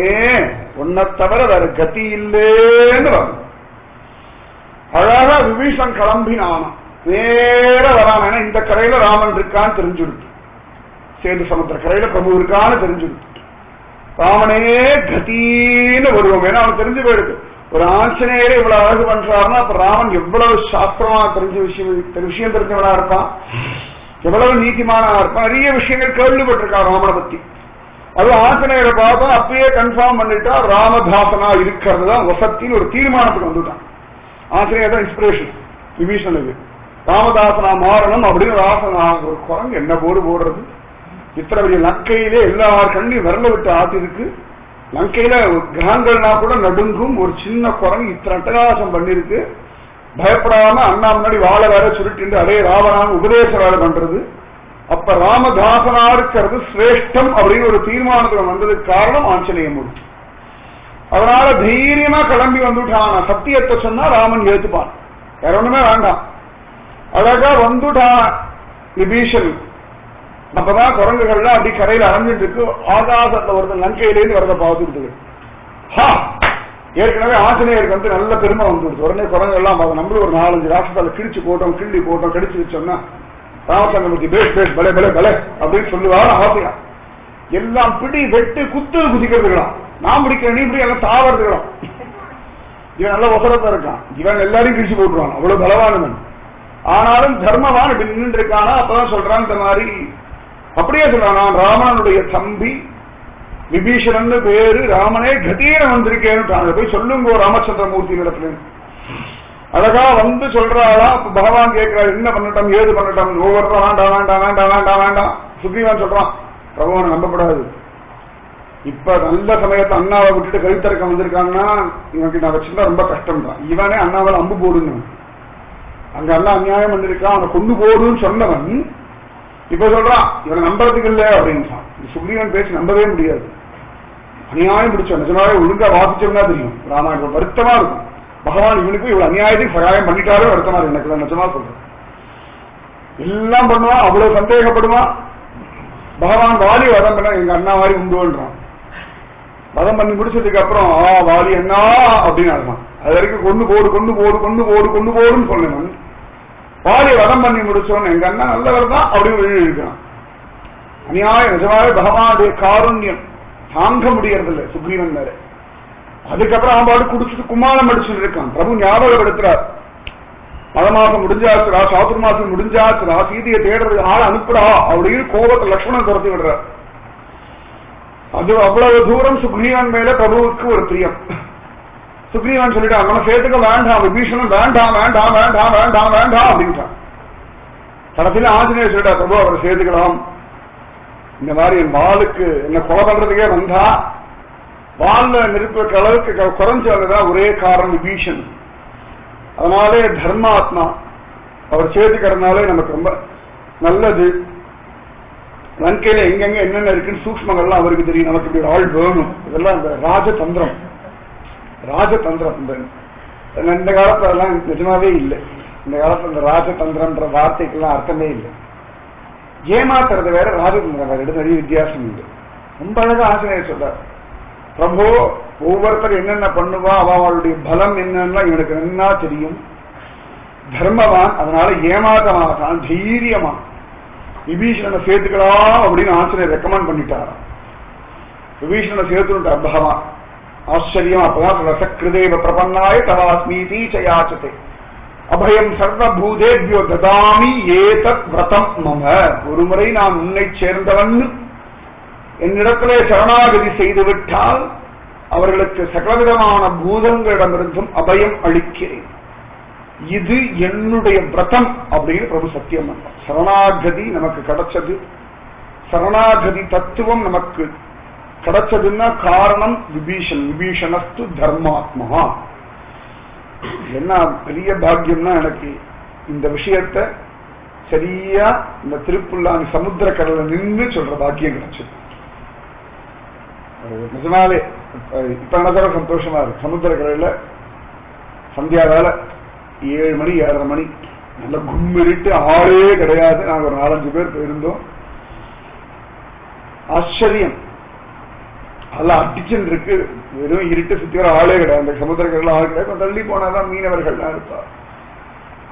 ஒன்ன தவிர வேற கதி இல்லேன்னு வரணும். அழகா விபீஷன் கிளம்பினான், நேர வராம. ஏன்னா இந்த கரையில ராமன் இருக்கான்னு தெரிஞ்சுடுது, சேது சமுத்திர கரையில பிரபு இருக்கான்னு தெரிஞ்சுடுது. ராமனே கத்தின்னு வருவோம், ஏன்னா அவனுக்கு தெரிஞ்சு போயிடுது. ஒரு ஆஞ்சநேயரை இவ்வளவு அழகு பண்றாருன்னா அப்ப ராமன் எவ்வளவு சாஸ்திரமா தெரிஞ்ச விஷயம் தெரிஞ்சவனா இருப்பான், எவ்வளவு நீதிமானா இருப்பான். நிறைய விஷயங்கள் கேள்விப்பட்டிருக்கான் ராமனை பத்தி. அது ஆஞ்சநேயரை பார்த்தா அப்பயே கன்ஃபார்ம் பண்ணிட்டா ராமதாசனா இருக்கிறது தான் வசத்தின்னு ஒரு தீர்மானத்துக்கு வந்துட்டான். ஆஞ்சநேயர் தான் இன்ஸ்பிரேஷன் விபீஷனுக்கு. ராமதாசனா மாறணும் அப்படின்னு ராசனா ஒரு குரங்கு என்ன போடுறது. இத்தனை பெரிய லங்கையிலே எல்லார் கண்ணையும் விரல விட்டு ஆத்திருக்கு. லங்கையில கிரகங்கள்னா கூட நடுங்கும் ஒரு சின்ன குரங்கு இத்தனை அட்டகாசம் பண்ணிருக்கு. பயப்படாம அண்ணா முன்னாடி வாழை வேற சுருட்டிண்டு அதே ராவணான் உபதேச வேலை பண்றது. அப்ப ராமதாசனா இருக்கிறது சிரேஷ்டம் அப்படின்னு ஒரு தீர்மானத்துல வந்ததுக்கு காரணம் ஆஞ்சநேயமூர்த்தி. அதனால தைரியமா கிளம்பி வந்துட்டான். சத்தியத்தை சொன்னா ராமன் ஏத்துப்பான், வேற ஒண்ணுமே வேண்டாம். அழகா வந்துட்டான் விபீஷன். அப்பதான் குரங்குகள்லாம் அப்படி கரையில அரைஞ்சிட்டு இருக்கு. ஆகாசத்துல வருது, லங்கையிலேருந்து வரத பார்த்துட்டு ஏற்கனவே ஆஞ்சநேயருக்கு வந்து நல்ல பெருமை வந்துடுச்சு. உடனே குரங்கெல்லாம் நம்மளும் ஒரு 4-5 ராட்சசால கிழிச்சு போட்டோம், கிள்ளி போட்டோம், கடிச்சு வச்சோம்னா ராமச்சந்திரமூர்த்தி பேஷ் பேஷ் பலே பலே பலே அப்படின்னு சொல்லுவாரு. ஆசையா எல்லாம் பிடி வெட்டு குத்து குதிக்கிறதுக்கலாம், நான் பிடிக்கிறேன் நீ இப்படி எல்லாம் தாவறதுக்கலாம். இவன் நல்ல ஒசரத்தா இருக்கான், இவன் எல்லாரையும் கிழிச்சு போட்டுருவான், அவ்வளவு பலவானவன். ஆனாலும் தர்மவான் இப்படி நின்று இருக்கானா. அப்பதான் சொல்றான் இந்த மாதிரி அப்படியே சொல்றான், நான் ராமனுடைய தம்பி விபீஷணன் பேரு, ராமனே கதீர வந்திருக்கேன்னு போய் சொல்லுங்க ராமச்சந்திரமூர்த்தி இடத்துல. அழகா வந்து சொல்றாளா. பகவான் கேட்கிறாரு என்ன பண்ணட்டும் ஏது பண்ணட்டும். ஒவ்வொரு வேண்டாம் வேண்டாம் வேண்டாம் வேண்டாம் வேண்டாம். சுக்ரீவன் சொல்றான் பிரபுவனை நம்பப்படாது. இப்ப நல்ல சமயத்தை அண்ணாவை விட்டுட்டு கழுத்தறக்க வந்திருக்காங்கன்னா இவனுக்கு நான் வச்சிருந்தா ரொம்ப கஷ்டம் தான். இவனே அண்ணாவால் அம்பு போடுன்னு அங்க அண்ணா அநியாயம் பண்ணிருக்கான், அவனை கொண்டு போடுன்னு சொன்னவன் இப்ப சொல்றான் இவனை நம்புறதுக்கு இல்லை அப்படின்னு. சுக்ரீவன் பேச்சு நம்பவே முடியாது. அநியாயம் பிடிச்ச நிஜமாவே ஒழுங்கா வாசிச்சோம்னா தெரியும் ராமாயணம் வருத்தமா இருக்கும். பகவான் இவனுக்கு இவ்வளவு அநியாயத்துக்கு சகாயம் பண்ணிட்டாரே வருத்தமா இருக்கு எனக்கு நிஜமா சொல்றேன். எல்லாம் பண்ணுவான், அவ்வளவு சந்தேகப்படுவான். பகவான் வாலி வதம் பண்ண எங்க அண்ணா வாரி உண்டுன்றான். வதம் பண்ணி முடிச்சதுக்கு அப்புறம் வாலி அண்ணா அப்படின்னு அர்த்தம். அது வரைக்கும் கொண்டு போடு கொண்டு போடு கொண்டு போடு கொண்டு போடுன்னு சொன்னவன் வாலி வதம் பண்ணி முடிச்சோன்னு எங்க அண்ணா நல்லவர் தான் அப்படின்னு எழுதியிருக்கான். அநியாயம் நிஜமாவே பகவானுடைய காருண்யம் தாங்க முடியறதில்லை சுக்ரீவன் மேல. அதுக்கப்புறம் அவன் பாடு குடிச்சிட்டு குமாரம் அடிச்சுட்டு இருக்கான். பிரபு ஞாபகப்படுத்துறார், மத மாசம் முடிஞ்சாச்சுரா, சாத்துர் மாசம் முடிஞ்சாச்சுரா, சீதையை தேடுறது ஆள் அனுப்புறா அப்படின்னு கோபத்தை லட்சுமணன் துரத்தி விடுறார். அது அவ்வளவு தூரம் சுக்ரீவன் மேல பிரபுவுக்கு ஒரு பிரியம். சுக்ரீவன் சொல்லிட்டான் நம்ம சேர்த்துக்க வேண்டாம், விபீஷணன் வேண்டாம் வேண்டாம் வேண்டாம் வேண்டாம் வேண்டாம் அப்படின்ட்டான். கடைசியில ஆஞ்சநேயர் சொல்லிட்டா பிரபு அவரை சேர்த்துக்கலாம். இந்த மாதிரி என் வாளுக்கு என்ன கொலை பண்றதுக்கே வந்தா வாழ்ல நெருப்புற அளவுக்கு குறைஞ்சு வந்ததான் ஒரே காரணம் விபீஷன். அதனாலே தர்மாத்மா அவர் சேர்த்துக்கிறதுனாலே நமக்கு ரொம்ப நல்லது. லங்கையில எங்கெங்க என்னென்ன இருக்குன்னு சூக்மங்கள்லாம் அவருக்கு தெரியும். நமக்கு இப்படி ஆள் வேணும். இதெல்லாம் இந்த ராஜதந்திரம். ராஜதந்திரம் இந்த காலத்துல எல்லாம் நிஜமாவே இல்லை. இந்த காலத்துல இந்த ராஜதந்திரம்ன்ற வார்த்தைக்கெல்லாம் அர்த்தமே இல்லை. ஏமாத்துறது வேற, ராஜதந்திரம் வேற, எடுத்து நிறைய வித்தியாசம் உண்டு. ரொம்ப அழகா ஆஞ்சநேயர் சொல்றார், பிரபு ஒவ்வொருத்தர் என்னென்ன பண்ணுவா அவளுடைய பலம் என்னன்னா இவனுக்கு என்ன தெரியும். தர்மவான், அதனால ஏமாற்ற மாட்டான், தைரியமா விபீஷணனை சேர்த்துக்கலாம் அப்படின்னு ஆஞ்சநேயர் ரெக்கமெண்ட் பண்ணிட்டாராம். விபீஷணனை சேர்த்துட்டார் பகவான். ஆச்சரியம். அப்பதான் ரசக்கிருதேவ பிரபன்னாய தவாஸ்மீதி சயாச்சதே அபயம் சர்வபூதேபியோ ததாமி ஏதத் விரதம் மம. ஒருமுறை நான் உன்னை சேர்ந்தவன் என்னிடத்திலே சரணாகதி செய்துவிட்டால் அவர்களுக்கு சகலவிதமான பூதங்களிடமிருந்தும் அபயம் அளிக்கிறேன். இது என்னுடைய விரதம் அப்படின்னு பிரபு சத்தியம் பண்ணார். சரணாகதி நமக்கு கிடைச்சது, சரணாகதி தத்துவம் நமக்கு கிடைச்சதுன்னா காரணம் விபீஷன். விபீஷணஸ்து தர்மாத்மா. என்ன பெரிய பாக்கியம்னா எனக்கு இந்த விஷயத்த சரியா இந்த திருப்புல்லானி சமுத்திர கடல நின்று சொல்ற பாக்கியம் கிடைச்சது. நிஜமாவே இப்ப நடக்கிற சந்தோஷமா இருக்கு. சமுத்திர கடல சந்தியா வேலை 7 மணி 7:30 மணி நல்ல கும்மிருட்டு, ஆளே கிடையாது. நாங்க ஒரு 4-5 பேர் போயிருந்தோம். ஆச்சரியம். அதெல்லாம் அடிச்சுன்னு இருக்கு, வெறும் இருட்டு, சுத்தி வர ஆளே கிடையாது. அந்த சமுத்திரக்கடல ஆள் கிடையாது. தள்ளி போனாதான் மீனவர்கள்லாம் இருப்பா.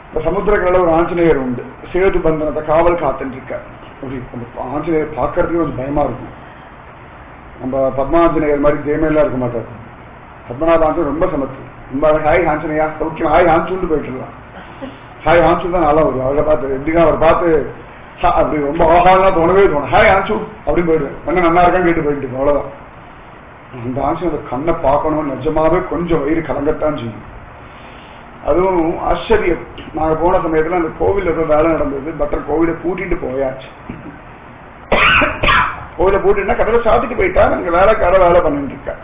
இப்ப சமுத்திரக்கடல ஒரு ஆஞ்சநேயர் உண்டு, சேது பந்தனத்தை காவல் காத்துட்டு இருக்கார். ஆஞ்சநேயர் பார்க்கறதுக்கு கொஞ்சம் பயமா இருக்கும். நம்ம பத்மாஞ்சநேயர் மாதிரி தேமையெல்லாம் இருக்க மாட்டார். பத்மநாப ஆஞ்சன் ரொம்ப சமத்து. ரொம்ப ஹாய் ஆஞ்சனையா சௌக்கியம், ஹாய் ஆஞ்சுன்னு போயிட்டுலாம். ஹாய் ஆஞ்சு தான் நல்லா வரும். அவரை பார்த்து எப்படின்னா அவர் பார்த்து அப்படி ரொம்ப ஆகாலாம் தோணவே தோணும். ஹாய் ஆஞ்சு அப்படின்னு போயிடுவேன். என்ன நல்லா இருக்கான்னு கேட்டு போயிட்டு அவ்வளவுதான். அந்த ஆஞ்சு அந்த கண்ணை பார்க்கணும், நிஜமாவே கொஞ்சம் வயிறு கலங்கத்தான் செய்யும். அதுவும் ஆச்சரியம். நாங்க போன சமயத்துல அந்த கோவில் வேலை நடந்தது. பட்டர் கோவிலை பூட்டிட்டு போயாச்சு. கோவிலை பூட்டினா கதவை சாத்திட்டு போயிட்டா. அங்க வேலைக்கார வேலை பண்ணிட்டு இருக்கா.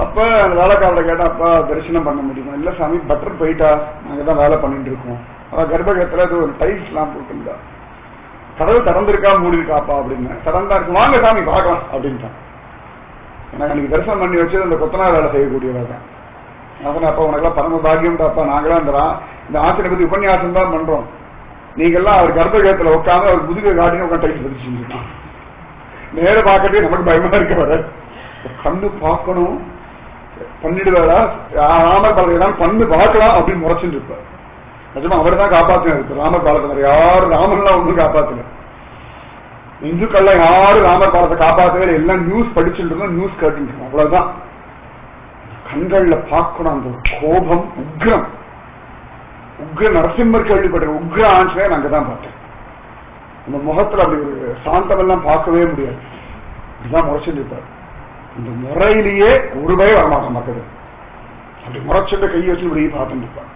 அப்ப அப்ப அந்த வேலைக்காரரை கேட்டா, அப்பா தரிசனம் பண்ண முடியுமா? இல்ல சாமி, பட்டர் போயிட்டா, நாங்க தான் வேலை பண்ணிட்டு இருக்கோம். அதான் கர்ப்பகிரகத்துல அது ஒரு டைல்ஸ் எல்லாம் போட்டுருந்தா, கதவு திறந்திருக்கா மூடி இருக்காப்பா அப்படின்னு. திறந்தா இருக்கு, வாங்க சாமி பார்க்கலாம் அப்படின்ட்டான். எனக்கு அன்னைக்கு தரிசனம் பண்ணி வச்சது அந்த கொத்தனார் வேலை செய்யக்கூடியவா தான். அதனால அப்பா உனக்கெல்லாம் பரம பாக்கியம்டாப்பா, நாங்களாம் இந்த ஆசிரியை பத்தி உபன்யாசம் தான் பண்றோம், நீங்கெல்லாம் அவர் கர்ப்பகிரகத்துல உட்காந்து அவர் முதுக காட்டின்னு உட்காந்து டைல்ஸ் பதிச்சு செஞ்சுட்டான். நேர பார்க்கறதே நமக்கு பயமா இருக்க வர, கண்ணு பார்க்கணும் பண்ணிடுவாரா, ராமர் பாலகன் பண்ணு பார்க்கலாம் அப்படின்னு முறைச்சுட்டு இருப்பார். நிஜமா அவர் தான் காப்பாத்தினார் ராமர் பாலகன், யாரும் ராமர்லாம் ஒன்றும் காப்பாத்தல. இந்துக்கள்லாம் யாரும் ராமர் பாலத்தை காப்பாற்றவே, எல்லாம் நியூஸ் படிச்சுட்டு இருந்தோம், நியூஸ் கேட்டு இருக்கோம், அவ்வளவுதான். கண்கள்ல பார்க்கணும் அந்த கோபம், உக்ரம். உக்ர நரசிம்மர் கேள்விப்பட்ட உக்ர ஆஞ்சநேயர் அங்கதான் பார்த்தேன். நம்ம முகத்துல அப்படி ஒரு சாந்தமெல்லாம் பார்க்கவே முடியாது, இதுதான் முறைச்சுட்டு இருப்பார். இந்த முறையிலேயே ஒரு பயம் வரமாட்டோம் மக்கள், அப்படி முறைச்சுட்டு கையை வச்சு இப்படி பார்த்துட்டு இருப்பார்.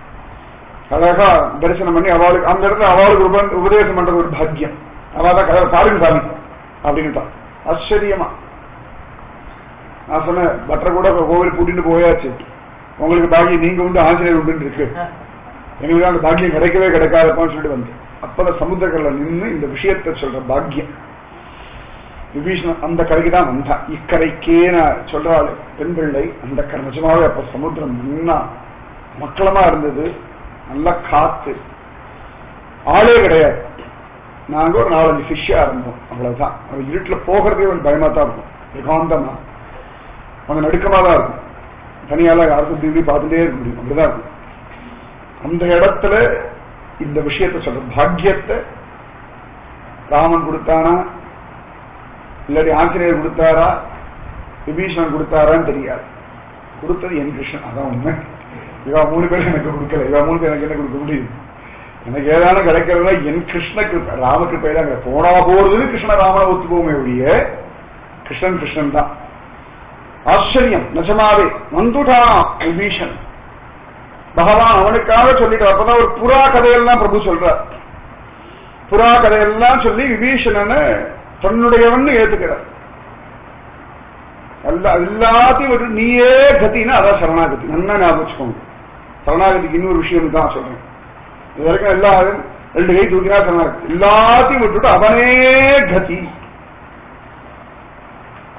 அழகா தரிசனம் பண்ணி அவளுக்கு அந்த இடத்துல அவளுக்கு உபதேசம் பண்றது ஒரு பாக்கியம். அவதான் கதை பாருங்க சாமி அப்படின்ட்டான். ஆச்சரியமா நான் சொன்னேன், பட்டரை கூட கோவில் கூட்டிட்டு போயாச்சு, உங்களுக்கு பாக்கியம் நீங்க உண்டு ஆஞ்சநேயர் உண்டு இருக்கு, எங்களுக்கு அந்த பாக்கியம் கிடைக்கவே கிடைக்காதப்பான்னு சொல்லிட்டு வந்து அப்பதான் சமுத்திரக்கல்ல நின்று இந்த விஷயத்தை சொல்ற பாக்கியம். விபீஷணன் அந்த கரைக்கு தான் வந்தான். இக்கரைக்கே நான் சொல்றாள் பெண் பிள்ளை, அந்த கரை நிஜமாவே அப்ப சமுத்திரம் முன்னா மக்களமா இருந்தது, நல்லா காத்து, ஆளே கிடையாது. நாங்க ஒரு 4-5 ஃபிஷ்ஷா இருந்தோம், அவ்வளவுதான். அவன் இருட்டுல போகிறதே ஒரு பயமா தான் இருக்கும், ஏகாந்தமா கொஞ்சம் நடுக்கமா தான் இருக்கும், தனியால யாருக்கும் திரும்பி பார்த்துட்டே இருக்க முடியும், அப்படிதான் இருக்கும். அந்த இடத்துல இந்த விஷயத்தை சொல்ற பாக்கியத்தை ராமன் கொடுத்தானா இல்லாட்டி ஆஞ்சநேயர் கொடுத்தாரா விபீஷணன் கொடுத்தாரான்னு தெரியாது. கொடுத்தது என் கிருஷ்ணன், அதான் உண்மை. இவா 3 பேர் எனக்கு கொடுக்கல, இவா 3 பேர் எனக்கு என்ன கொடுக்க முடியும்? எனக்கு ஏதான கிடைக்கிறதுனா என் கிருஷ்ண கிருப்பை, ராம கிருப்பை தான். போனா போறதுன்னு கிருஷ்ண ராமனை ஒத்துப்போமே ஒழிய கிருஷ்ணன் கிருஷ்ணன் தான். ஆச்சரியம் நிஜமாவே வந்துட்டான் விபீஷன். பகவான் அவனுக்காக சொல்லிட்டு அப்பதான் ஒரு புறா கதையெல்லாம் பிரபு சொல்றார். புறா கதையெல்லாம் சொல்லி விபீஷணனை தன்னுடையவன் ஏத்துக்கிறார். எல்லாத்தையும் விட்டு நீயே கத்தினா அதான் சரணாகதி. நல்லா ஞாபகம் வச்சுக்கோங்க. சரணாகதிக்கு இன்னொரு விஷயம் தான் சொல்றேன். இது வரைக்கும் எல்லாரும் 2 கை தூக்கினா சரணாகதி. எல்லாத்தையும் விட்டுட்டு அவனே கதி,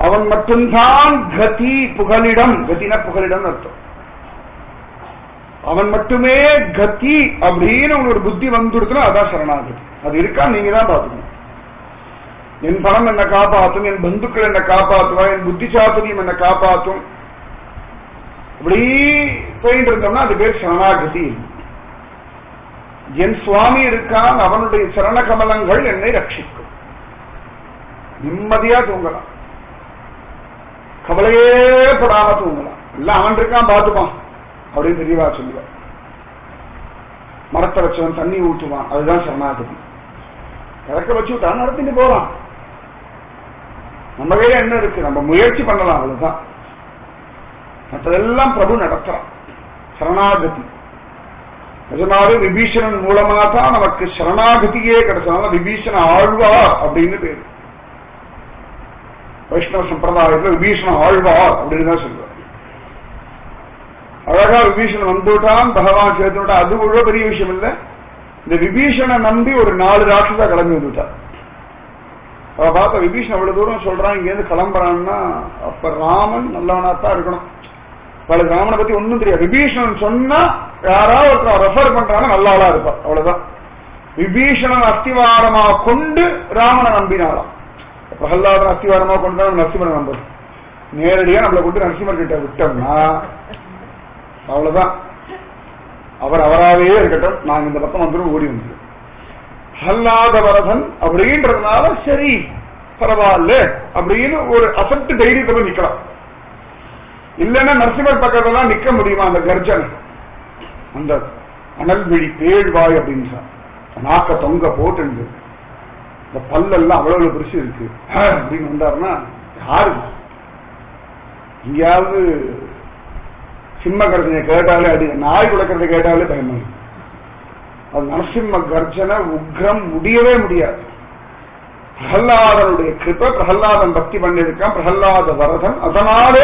அவன் மட்டும்தான் கதி, புகலிடம். கத்தினா புகலிடம் அர்த்தம். அவன் மட்டுமே கதி அப்படின்னு ஒரு புத்தி வந்துடுச்சுன்னா அதான் சரணாகதி. அது இருக்கா நீங்க தான் பார்த்துக்கணும். என் பணம் என்ன காப்பாற்றும், என் பந்துக்கள் என்ன காப்பாற்றுவா, என் புத்தி சாத்துரியம் என்ன காப்பாற்றும், இப்படி போயிட்டு இருந்தோம்னா அது பேர் சரணாகதி. என் சுவாமி இருக்கான், அவனுடைய சரண கமலங்கள் என்னை ரட்சிக்கும். நிம்மதியா தூங்கலாம், கவலையே படாம தூங்கலாம். எல்லாம் அவன் இருக்கான் பார்த்துப்பான் அப்படின்னு தெரியவா சொல்லுவான். மரத்தை வச்சவன் தண்ணி ஊற்றுவான், அதுதான் சரணாகதி. இறக்க வச்சு விட்டான், நடத்திட்டு போறான். நம்ம கையில என்ன இருக்கு, நம்ம முயற்சி பண்ணலாம், அவ்வளவுதான். மற்றதெல்லாம் பிரபு நடத்துறான். சரணாகதி நிஜமாவே விபீஷணன் மூலமா தான் நமக்கு சரணாகதியே கிடைச்சதுனால விபீஷண ஆழ்வார் அப்படின்னு பேரு. வைஷ்ணவ சம்பிரதாயத்துல விபீஷண ஆழ்வார் அப்படின்னு தான் சொல்லுவார். அழகா விபீஷணன் வந்துட்டான், பகவான் சேர்த்து விட்டா. அது கூட பெரிய விஷயம் இல்லை. இந்த விபீஷணை நம்பி ஒரு 4 ராட்சசா கிளம்பி வந்துட்டார். அவ பார்த்த விபீஷன் அவ்வளவு தூரம் சொல்றான், இங்கேருந்து கிளம்புறான்னா அப்ப ராமன் நல்லவனாத்தான் இருக்கணும். அவளுக்கு ராமனை பத்தி ஒன்னும் தெரியாது. விபீஷணன் சொன்னா யாராவது ஒருத்தர் ரெஃபர் பண்றாங்க, நல்ல ஆளா இருப்பார், அவ்வளவுதான். விபீஷணன் அஸ்திவாரமா கொண்டு ராமனை நம்பினாலாம். பிரகல்லாதன் அஸ்திவாரமா கொண்டு தான் நரசிம்மனை நம்புறோம். நேரடியா நம்மளை கொண்டு நரசிம்மர் கிட்ட விட்டோம்னா அவ்வளவுதான். அவர் அவராகவே இருக்கட்டும், நாங்க இந்த பக்கம் வந்துடும் ஓடி வந்து பிரகல்லாத வரதன் அப்படின்றதுனால சரி பரவாயில்ல அப்படின்னு ஒரு அசட்டு தைரியத்தை நிக்கலாம். இல்லைன்னா நரசிம்மர் பக்கத்தெல்லாம் நிக்க முடியுமா? அந்த கர்ஜன், அந்த அனல் விழி பேழ்வாய் அப்படின்னு நாக்க தொங்க போட்டு இந்த பல்லெல்லாம் அவ்வளவு பெருசு இருக்கு அப்படின்னு வந்தாருன்னா யாரு? எங்கேயாவது சிம்ம கர்ஜனை கேட்டாலே அடி, நாய் குலைக்கிறத கேட்டாலே பயமா. அது நரசிம்ம கர்ஜனை உக்ரம் முடியவே முடியாது. பிரகல்லாதனுடைய கிருப்பை, பிரகல்லாதன் பக்தி பண்ணிருக்கான், பிரகல்லாத வரதன், அதனாலே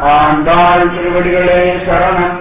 ஆண்டாள் திருவடிகளே சரணம்.